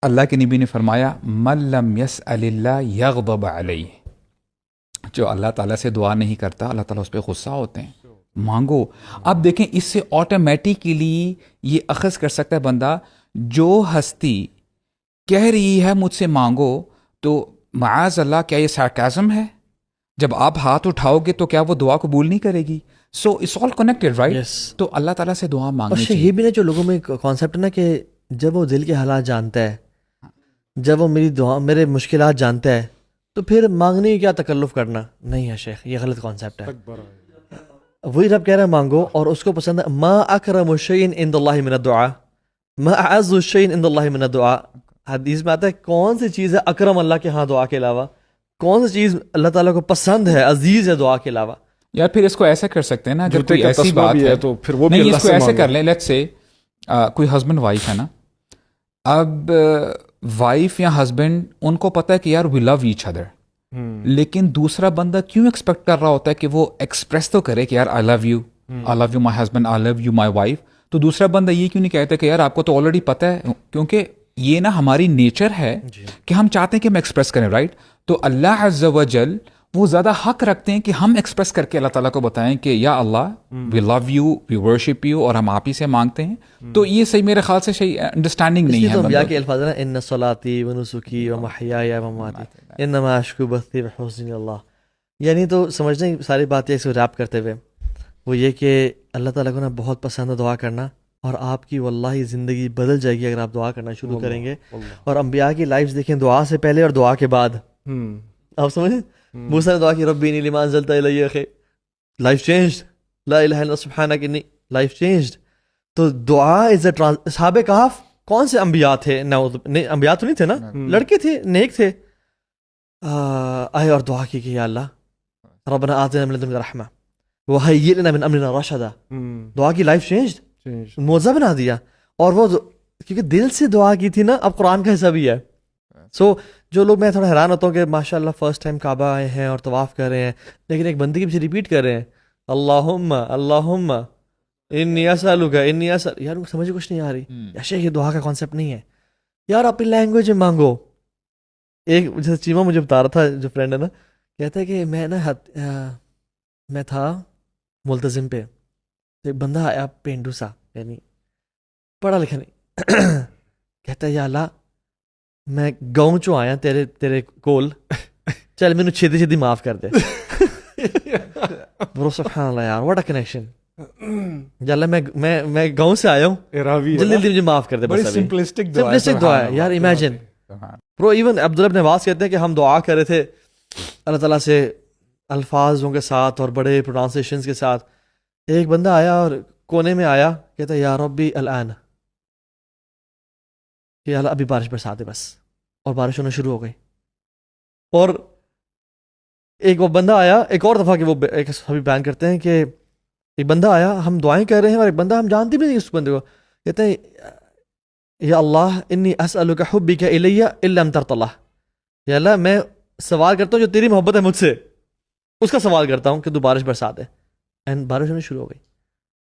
اللہ کے نبی نے فرمایا مَن لَمْ يَسْأَلِ اللَّهَ يَغْضَبْ عَلَيْهِ, جو اللہ تعالیٰ سے دعا نہیں کرتا اللہ تعالیٰ اس پہ غصہ ہوتے ہیں. مانگو. اب دیکھیں اس سے آٹومیٹیکلی یہ اخذ کر سکتا ہے بندہ, جو ہستی کہہ رہی ہے مجھ سے مانگو, تو معاذ اللہ کیا یہ سارکازم ہے؟ جب آپ ہاتھ اٹھاؤ گے تو کیا وہ دعا قبول نہیں کرے گی؟ So it's all connected right. تو اللہ تعالیٰ سے دعا مانگنی چاہیے. یہ بھی نا جو لوگوں میں کانسیپٹ ہے نا کہ جب وہ دل کے حالات جانتا ہے, جب وہ میری دعا میرے مشکلات جانتا ہے, تو پھر مانگنے کی کیا تکلف کرنا. نہیں ہے شیخ, یہ غلط کانسیپٹ ہے. وہی رب کہہ رہا ہے مانگو, اور اس کو پسند ہے. ما اکرم الشیء عند اللہ من الدعاء, ما اعز الشیء عند اللہ من الدعاء. حدیث میں آتا ہے کون سی چیز ہے اکرم اللہ کے ہاں دعا کے علاوہ, کون سی چیز اللہ تعالیٰ کو پسند ہے, عزیز ہے دعا کے علاوہ. یار پھر اس کو ایسا کر سکتے ہیں نا, اگر کوئی ایسی بات ہے تو پھر وہ بھی نہیں, اللہ اس کو سے ایسے مانگو. کر لیں. لیٹس سے کوئی ہسبینڈ وائف ہے نا, اب وائف یا ہسبینڈ ان کو پتہ ہے کہ یار وی لو ایچ ادر, لیکن دوسرا بندہ کیوں ایکسپیکٹ کر رہا ہوتا ہے کہ وہ ایکسپریس تو کرے کہ یار I love you my husband, I love you my wife. تو دوسرا بندہ یہ کیوں نہیں کہتا کہ یار آپ کو تو آلریڈی پتہ ہے, کیونکہ یہ نا ہماری نیچر ہے کہ ہم چاہتے ہیں کہ ہم ایکسپریس کریں, رائٹ. تو اللہ عز و جل وہ زیادہ حق رکھتے ہیں کہ ہم ایکسپریس کر کے اللہ تعالیٰ کو بتائیں کہ یا Allah we love you, we worship you, اور ہم آپ ہی سے مانگتے ہیں. تو یہ صحیح میرے خیال سے صحیح انڈرسٹینڈنگ نہیں ہے. تو انبیاء کے الفاظ ہیں ان صلاتی و نسکی و محیای و مماتی انما اشکو بثی بحسن اللہ. یعنی تو سمجھنے کی ساری باتیں اس کو ریپ کرتے ہوئے وہ یہ کہ اللہ تعالیٰ کو نا بہت پسند ہے دعا کرنا, اور آپ کی واللہ زندگی بدل جائے گی اگر آپ دعا کرنا شروع کریں گے. اور انبیاء کی لائفز دیکھیں, دعا سے پہلے اور دعا کے بعد. آپ سمجھیں, موسیٰ نے دعا کی ربی انی لما انزلت الی خیر, لائف چینجڈ, لا الہ الا سبحانک انی, لائف چینجڈ. تو دعا از اے اصحاب کہف کون سے انبیاء تھے؟ انبیاء تو نہیں تھے نا, لڑکے تھے, نیک تھے. آئے اور دعا کی کہ یا اللہ ربنا آتنا من لدنک رحمہ وہیئ لنا من امرنا رشدا. دعا کی لائف چینجڈ, موضوع بنا دیا. اور وہ کیونکہ دل سے دعا کی تھی نا, اب قرآن کا حصہ بھی ہے. سو جو لوگ, میں تھوڑا حیران ہوتا ہوں کہ ماشاء اللہ فرسٹ ٹائم کعبہ آئے ہیں اور طواف کر رہے ہیں, لیکن ایک بندے کی پیچھے ریپیٹ کر رہے ہیں اللہم اللہم انی اسألک انی اسأل. یار سمجھ کچھ نہیں آ رہی. یا شیخ یہ دعا کا کانسیپٹ نہیں ہے یار, اپنی لینگویج میں مانگو. ایک جیسے چیمہ مجھے بتا رہا تھا, جو فرینڈ ہے نا, کہتا ہے کہ میں تھا ملتزم پہ, ایک بندہ آیا پینڈو سا, یعنی پڑھا لکھا نہیں, کہتا ہے یا اللہ میں گاؤں چو آیا تیرے کول, چل مینوں چھتی چھتی معاف کر دے. برو سبحان اللہ یار واٹ اے کنیکشن. یا اللہ میں گاؤں سے آیا ہوں, راوی جلدی جلدی مجھے معاف کر دے بڑی بس. ابھی سمپلسٹک سمپلسٹک دعا ہے یار. امیجن برو, ایون عبداللہ ابن عباس کہتے ہیں کہ ہم دعا کر رہے تھے اللہ تعالیٰ سے الفاظوں کے ساتھ اور بڑے پرونانسیشنز کے ساتھ. ایک بندہ آیا اور کونے میں آیا, کہتا ہے یا ربی الان, کہ اللہ ابھی بارش برسا دے بس, اور بارش ہونا شروع ہو گئی. اور ایک وہ بندہ آیا ایک اور دفعہ, کہ وہ ایک ابھی بیان کرتے ہیں کہ ایک بندہ آیا, ہم دعائیں کر رہے ہیں اور ایک بندہ ہم جانتے بھی نہیں اس بندے کو, کہتے ہیں یا اللہ انی اسألک حبک الی الا ان ترضى, یا اللہ میں سوال کرتا ہوں جو تیری محبت ہے مجھ سے, اس کا سوال کرتا ہوں کہ تو بارش برسا دے. اینڈ بارش ہونا شروع ہو گئی.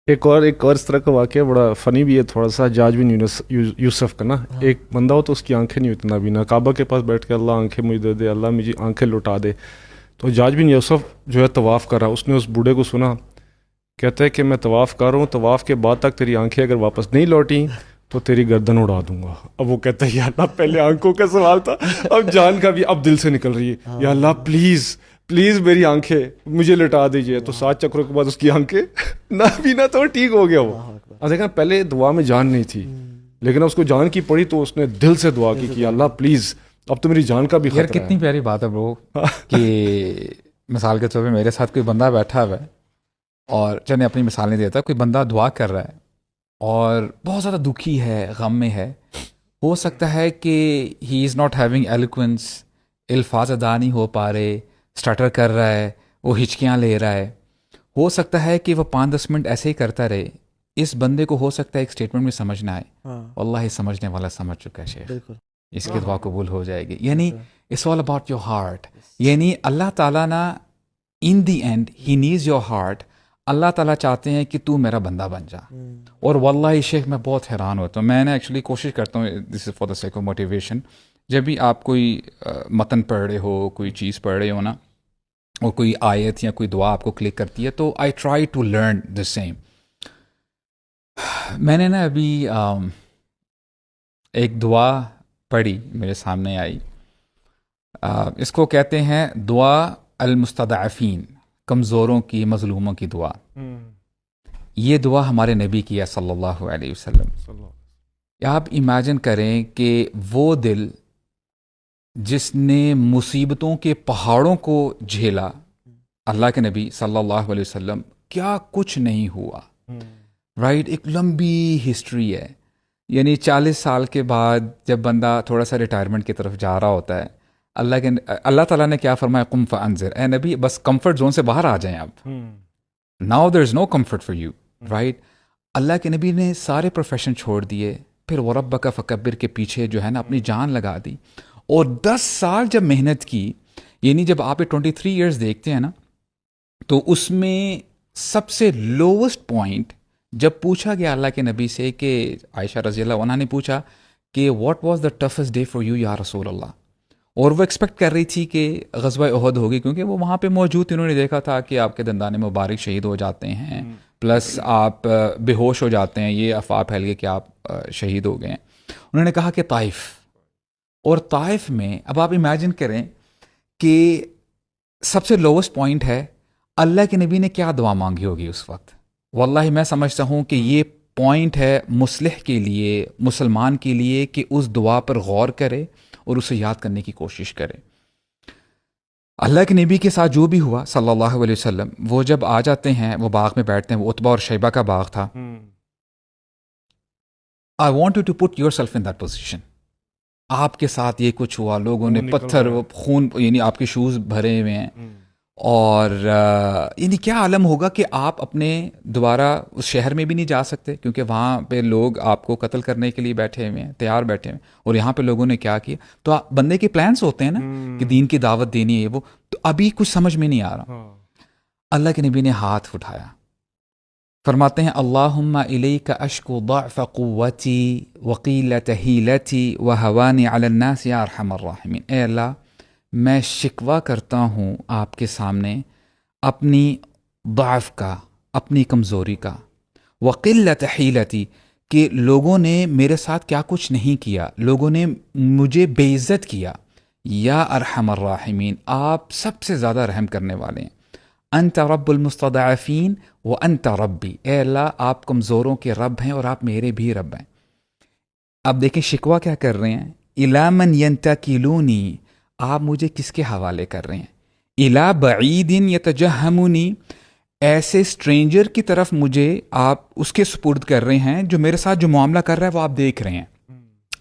ایک اور اس طرح کا واقعہ بڑا فنی بھی ہے تھوڑا سا, حجاج بن یوسف کا نا. ایک بندہ ہو تو اس کی آنکھیں نہیں ہوتی نابینا, کعبہ کے پاس بیٹھ کے اللہ آنکھیں مجھے دے دے, اللہ مجھے آنکھیں لوٹا دے. تو حجاج بن یوسف جو ہے طواف کر رہا, اس نے اس بوڑھے کو سنا, کہتا ہے کہ میں طواف کر رہا ہوں, طواف کے بعد تک تیری آنکھیں اگر واپس نہیں لوٹیں تو تیری گردن اڑا دوں گا. اب وہ کہتا ہے یا اللہ پہلے آنکھوں کا سوال تھا, اب جان کا بھی اب دل سے نکل رہی ہے, یا اللہ پلیز پلیز میری آنکھیں مجھے لٹا دیجیے. تو 7 چکروں کے بعد اس کی آنکھیں نہ بینا تو ٹھیک ہو گیا. وہ اب دیکھا پہلے دعا میں جان نہیں تھی, لیکن اس کو جان کی پڑی تو اس نے دل سے دعا کی کہ اللہ پلیز اب تو میری جان کا بھی خطرہ ہے. یار کتنی پیاری بات ہے برو کہ مثال کے طور پہ میرے ساتھ کوئی بندہ بیٹھا ہوا ہے, اور چلے اپنی مثال نہیں دیتا, کوئی بندہ دعا کر رہا ہے اور بہت زیادہ دکھی ہے, غم میں ہے. ہو سکتا ہے کہ ہی از ناٹ ہیونگ ایلیکوینس, الفاظ ادا نہیں ہو پا رہے, اسٹارٹر کر رہا ہے, وہ ہچکیاں لے رہا ہے. ہو سکتا ہے کہ وہ 5-10 منٹ ایسے ہی کرتا رہے. اس بندے کو ہو سکتا ہے ایک اسٹیٹمنٹ میں سمجھنا آئے, واللہ سمجھنے والا سمجھ چکا ہے شیخ, اس کی دعا قبول ہو جائے گی. یعنی it's all about your heart. یعنی اللہ تعالیٰ نا in the end he needs your heart. Allah تعالیٰ چاہتے ہیں کہ تو میرا بندہ بن جا. اور واللہ شیخ میں بہت حیران ہوتا ہوں, میں نے ایکچولی کوشش کرتا ہوں, this is for the sake of motivation, جب بھی آپ کوئی متن پڑھ رہے ہو, کوئی چیز پڑھ رہے ہو نا, اور کوئی آیت یا کوئی دعا آپ کو کلک کرتی ہے, تو I try to learn the same. میں نے نا ابھی ایک دعا پڑھی, میرے سامنے آئی, اس کو کہتے ہیں دعا المستضعفین, کمزوروں کی, مظلوموں کی دعا. یہ دعا ہمارے نبی کی ہے صلی اللہ علیہ وسلم. آپ امیجن کریں کہ وہ دل جس نے مصیبتوں کے پہاڑوں کو جھیلا, اللہ کے نبی صلی اللہ علیہ وسلم, کیا کچھ نہیں ہوا, رائٹ. ایک لمبی ہسٹری ہے. یعنی 40 سال کے بعد جب بندہ تھوڑا سا ریٹائرمنٹ کی طرف جا رہا ہوتا ہے, اللہ تعالیٰ نے کیا فرمایا, قم فانذر, اے نبی بس کمفرٹ زون سے باہر آ جائیں آپ. Now there is no comfort for you, right. Allah کے نبی نے سارے پروفیشن چھوڑ دیے, پھر وربک فکبر کے پیچھے جو ہے نا اپنی جان لگا دی, اور 10 سال جب محنت کی. یعنی جب آپ 23 ایئرز دیکھتے ہیں نا, تو اس میں سب سے لووسٹ پوائنٹ جب پوچھا گیا اللہ کے نبی سے, کہ عائشہ رضی اللہ عنہ نے پوچھا کہ what was the toughest day for you یا رسول اللہ, اور وہ ایکسپیکٹ کر رہی تھی کہ غزوہ احد ہوگی, کیونکہ وہ وہاں پہ موجود تھی, انہوں نے دیکھا تھا کہ آپ کے دندان مبارک شہید ہو جاتے ہیں, پلس آپ بے ہوش ہو جاتے ہیں, یہ افواہ پھیل گئی کہ آپ شہید ہو گئے ہیں. انہوں نے کہا کہ طائف, اور طائف میں اب آپ امیجن کریں کہ سب سے لووسٹ پوائنٹ ہے, اللہ کے نبی نے کیا دعا مانگی ہوگی اس وقت. واللہ میں سمجھتا ہوں کہ یہ پوائنٹ ہے مصلح کے لیے, مسلمان کے لیے, کہ اس دعا پر غور کرے اور اسے یاد کرنے کی کوشش کرے. اللہ کے نبی کے ساتھ جو بھی ہوا صلی اللہ علیہ وسلم, وہ جب آ جاتے ہیں, وہ باغ میں بیٹھتے ہیں, وہ عتبہ اور شیبہ کا باغ تھا. I want you to put yourself in that position. آپ کے ساتھ یہ کچھ ہوا, لوگوں نے پتھر, خون, یعنی آپ کے شوز بھرے ہوئے ہیں, اور یعنی کیا عالم ہوگا کہ آپ اپنے دوبارہ اس شہر میں بھی نہیں جا سکتے, کیونکہ وہاں پہ لوگ آپ کو قتل کرنے کے لیے بیٹھے ہوئے ہیں, تیار بیٹھے ہوئے ہیں, اور یہاں پہ لوگوں نے کیا کیا. تو بندے کے پلانس ہوتے ہیں نا کہ دین کی دعوت دینی ہے, وہ تو ابھی کچھ سمجھ میں نہیں آ رہا. اللہ کے نبی نے ہاتھ اٹھایا, فرماتے ہیں اللہم الیک اشکو ضعف قوتی وقیلۃ حیلتی وہوانی علی الناس یا ارحم الراحمین. اے اللہ, میں شکوہ کرتا ہوں آپ کے سامنے اپنی ضعف کا, اپنی کمزوری کا, وقلت حیلتی, کہ لوگوں نے میرے ساتھ کیا کچھ نہیں کیا, لوگوں نے مجھے بے عزت کیا. یا ارحم الراحمین, آپ سب سے زیادہ رحم کرنے والے ہیں. انت رب المستضعفین وانت ربی، اے اللہ آپ کمزوروں کے رب ہیں اور آپ میرے بھی رب ہیں۔ اب دیکھیں شکوہ کیا کر رہے ہیں، الی من ینتکلونی، آپ مجھے کس کے حوالے کر رہے ہیں، الی بعید یتجہمنی، ایسے اسٹرینجر کی طرف مجھے آپ اس کے سپرد کر رہے ہیں جو میرے ساتھ جو معاملہ کر رہا ہے وہ آپ دیکھ رہے ہیں،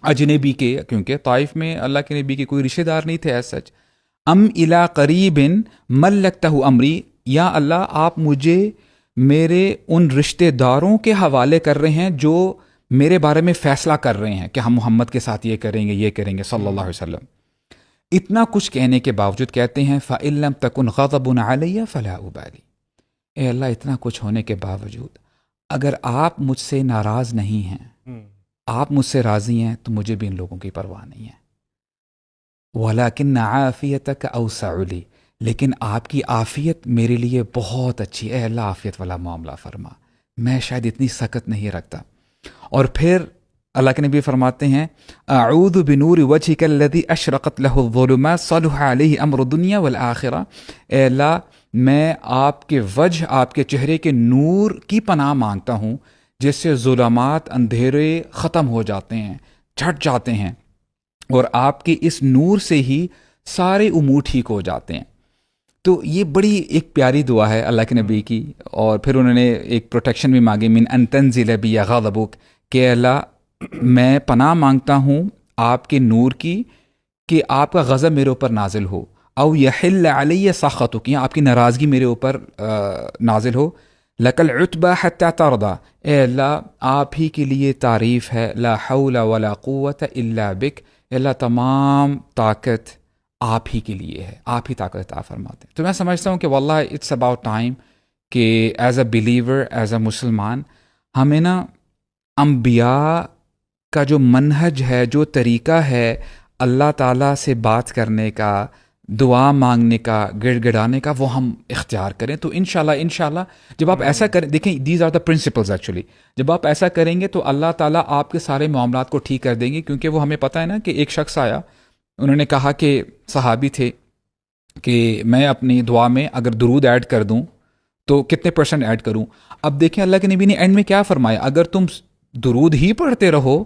اجنبی کے، کیونکہ طائف میں اللہ کے نبی کے کوئی رشتہ دار نہیں تھے ایز سچ۔ ام الی قریب ملکتہ امری، یا اللہ آپ مجھے میرے ان رشتہ داروں کے حوالے کر رہے ہیں جو میرے بارے میں فیصلہ کر رہے ہیں کہ ہم محمد کے ساتھ یہ کریں گے صلی اللہ علیہ وسلم۔ اتنا کچھ کہنے کے باوجود کہتے ہیں فَإِن لَمْ تَكُنْ غَضَبٌ عَلَيَّ فَلَا أُبَالِي، اے اللہ اتنا کچھ ہونے کے باوجود اگر آپ مجھ سے ناراض نہیں ہیں، آپ مجھ سے راضی ہیں، تو مجھے بھی ان لوگوں کی پرواہ نہیں ہے۔ وَلَكِنَّ عَافِيَتَكَ أَوْسَعُ لِي، لیکن آپ کی عافیت میرے لیے بہت اچھی، اے اللہ عافیت والا معاملہ فرما، میں شاید اتنی سخت نہیں رکھتا۔ اور پھر اللہ کے نبی فرماتے ہیں اعوذ بنور وجهك الذي اشرقت له الظلمات صلح عليه امر الدنيا والآخرہ، اے اللہ میں آپ کے وجہ، آپ کے چہرے کے نور کی پناہ مانگتا ہوں جس سے ظلمات، اندھیرے ختم ہو جاتے ہیں، چھٹ جاتے ہیں، اور آپ کے اس نور سے ہی سارے امور ٹھیک ہو جاتے ہیں۔ تو یہ بڑی ایک پیاری دعا ہے اللہ کے نبی کی۔ اور پھر انہوں نے ایک پروٹیکشن بھی مانگی، من ان تنزل بی غضبک، کہ اللہ میں پناہ مانگتا ہوں آپ کے نور کی کہ آپ کا غضب میرے اوپر نازل ہو، او یحل علی سخطک، یا آپ کی ناراضگی میرے اوپر نازل ہو، لک العتبى حتی ترضى، اے اللہ آپ ہی کے لیے تعریف ہے، لا حول ولا قوت الا بک، اے اللہ تمام طاقت آپ ہی کے لیے ہے، آپ ہی طاقت عطا فرماتے ہیں۔ تو میں سمجھتا ہوں کہ واللہ اٹس اباؤٹ ٹائم کہ as a believer, as a مسلمان، ہمیں نا انبیاء کا جو منہج ہے، جو طریقہ ہے اللہ تعالیٰ سے بات کرنے کا، دعا مانگنے کا، گڑ گڑانے کا، وہ ہم اختیار کریں۔ تو انشاءاللہ جب آپ ایسا کریں، دیکھیں these are the principles actually, جب آپ ایسا کریں گے تو اللہ تعالیٰ آپ کے سارے معاملات کو ٹھیک کر دیں گے۔ کیونکہ وہ ہمیں پتہ ہے نا کہ ایک شخص آیا، انہوں نے کہا کہ صحابی تھے کہ میں اپنی دعا میں اگر درود ایڈ کر دوں تو کتنے % ایڈ کروں؟ اب دیکھیں اللہ کے نبی نے اینڈ میں کیا فرمایا، اگر تم درود ہی پڑھتے رہو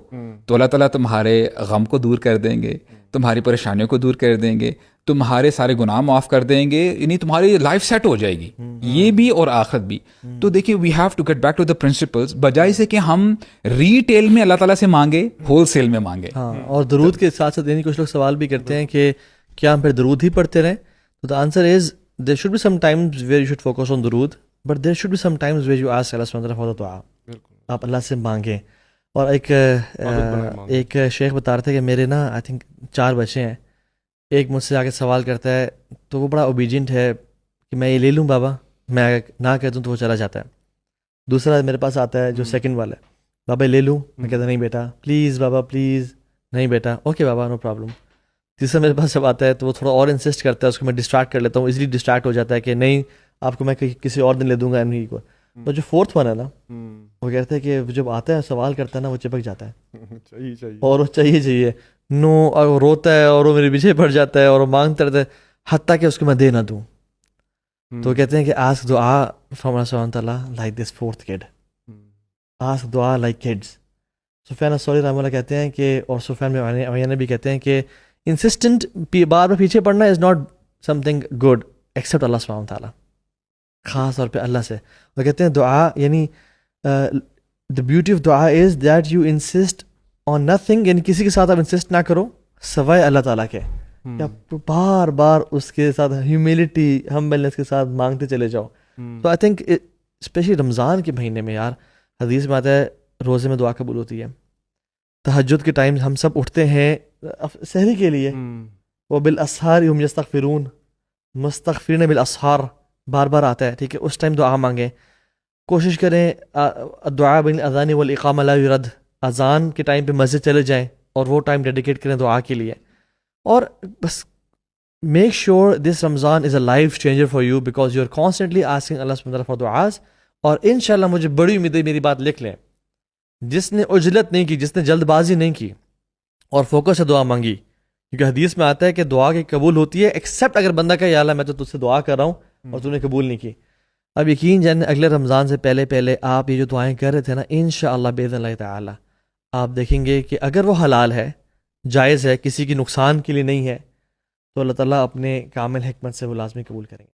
تو اللہ تعالیٰ تمہارے غم کو دور کر دیں گے، تمہاری پریشانیوں کو دور کر دیں گے، تمہارے سارے گناہ معاف کر دیں گے، یعنی تمہاری لائف سیٹ ہو جائے گی، یہ بھی اور آخرت بھی۔ تو دیکھیے we have to get back to the principles, بجائے سے کہ ہم ریٹیل میں اللہ تعالیٰ سے مانگے، ہول سیل میں مانگے۔ ہاں، اور درود کے ساتھ ساتھ یعنی کچھ لوگ سوال بھی کرتے ہیں کہ کیا ہم پھر درود ہی پڑھتے رہیں؟ تو the answer is there should be some times where you should focus on durood, but there should be some times where you ask Allah Subhanahu wa Ta'ala for the دعا، آپ اللہ سے مانگیں۔ اور ایک شیخ بتا رہے تھے کہ میرے نا آئی تھنک 4 بچے ہیں، ایک مجھ سے آ کے سوال کرتا ہے تو وہ بڑا اوبیڈینٹ ہے کہ میں یہ لے لوں بابا، میں نہ کہہ دوں تو وہ چلا جاتا ہے۔ دوسرا میرے پاس آتا ہے جو سیکنڈ والا ہے، بابا لے لوں، میں کہتا نہیں بیٹا پلیز، بابا پلیز، نہیں بیٹا اوکے بابا نو پرابلم۔ تیسرا میرے پاس جب آتا ہے تو وہ تھوڑا اور انسسٹ کرتا ہے، اس کو میں ڈسٹریکٹ کر لیتا ہوں، ایزیلی ڈسٹریکٹ ہو جاتا ہے کہ نہیں آپ کو میں کسی اور دن لے دوں گا انہیں کو۔ تو جو 4تھ ون ہے نا، وہ کہتے ہیں کہ جب آتا ہے سوال کرتا ہے نا وہ چپک جاتا ہے اور وہ چاہیے نو، اور وہ روتا ہے اور وہ میرے پیچھے پڑ جاتا ہے اور وہ مانگتا رہتا ہے حتیٰ کہ اس کو میں دے نہ دوں۔ تو کہتے ہیں کہ آسک دعا فرام اللہ سبحانہ تعالیٰ like this 4th kid، ask دعا لائک کڈس۔ سفیان الثوری رحمہ اللہ کہتے ہیں کہ، اور سفیان بن عیینہ بھی کہتے ہیں کہ انسسٹنٹ بار بار پیچھے پڑنا is not something good except Allah Subhanahu Ta'ala, خاص طور پہ اللہ سے۔ وہ کہتے ہیں دعا یعنی دا بیوٹی آف دعا is that you insist on nothing, یعنی کسی کے ساتھ آپ انسسٹ نہ کرو سوائے اللہ تعالیٰ کے، کہ آپ بار بار اس کے ساتھ ہیوملٹی، ہمبلنس کے ساتھ مانگتے چلے جاؤ۔ تو آئی تھنک اسپیشلی رمضان کے مہینے میں یار، حدیث میں آتا ہے روزے میں دعا قبول ہوتی ہے۔ تہجد کے ٹائم ہم سب اٹھتے ہیں سحری کے لیے، وہ بالاسحار ہم یستغفرون، مستغفرین بالاسحار بار بار آتا ہے، ٹھیک ہے، اس ٹائم دعا مانگیں، کوشش کریں دعا بین الاذان والاقامہ لا یرد، اذان کے ٹائم پہ مسجد چلے جائیں اور وہ ٹائم ڈیڈیکیٹ کریں دعا کے لیے۔ اور بس make sure this Ramadan is a life changer for you because you are constantly asking Allah Subhanahu for دعاز۔ اور انشاءاللہ مجھے بڑی امید ہے، میری بات لکھ لیں، جس نے عجلت نہیں کی، جس نے جلد بازی نہیں کی اور فوکس سے دعا مانگی، کیونکہ حدیث میں آتا ہے کہ دعا کی قبول ہوتی ہے ایکسیپٹ اگر بندہ کہے یا اللہ میں تو تجھ سے دعا کر رہا ہوں اور تو نے قبول نہیں کی. اب یقین جان اگلے رمضان سے پہلے آپ یہ جو دعائیں کر رہے تھے نا، انشاءاللہ باذن اللہ تعالی آپ دیکھیں گے کہ اگر وہ حلال ہے، جائز ہے، کسی کی نقصان کے لیے نہیں ہے، تو اللہ تعالیٰ اپنے کامل حکمت سے وہ لازمی قبول کریں گے.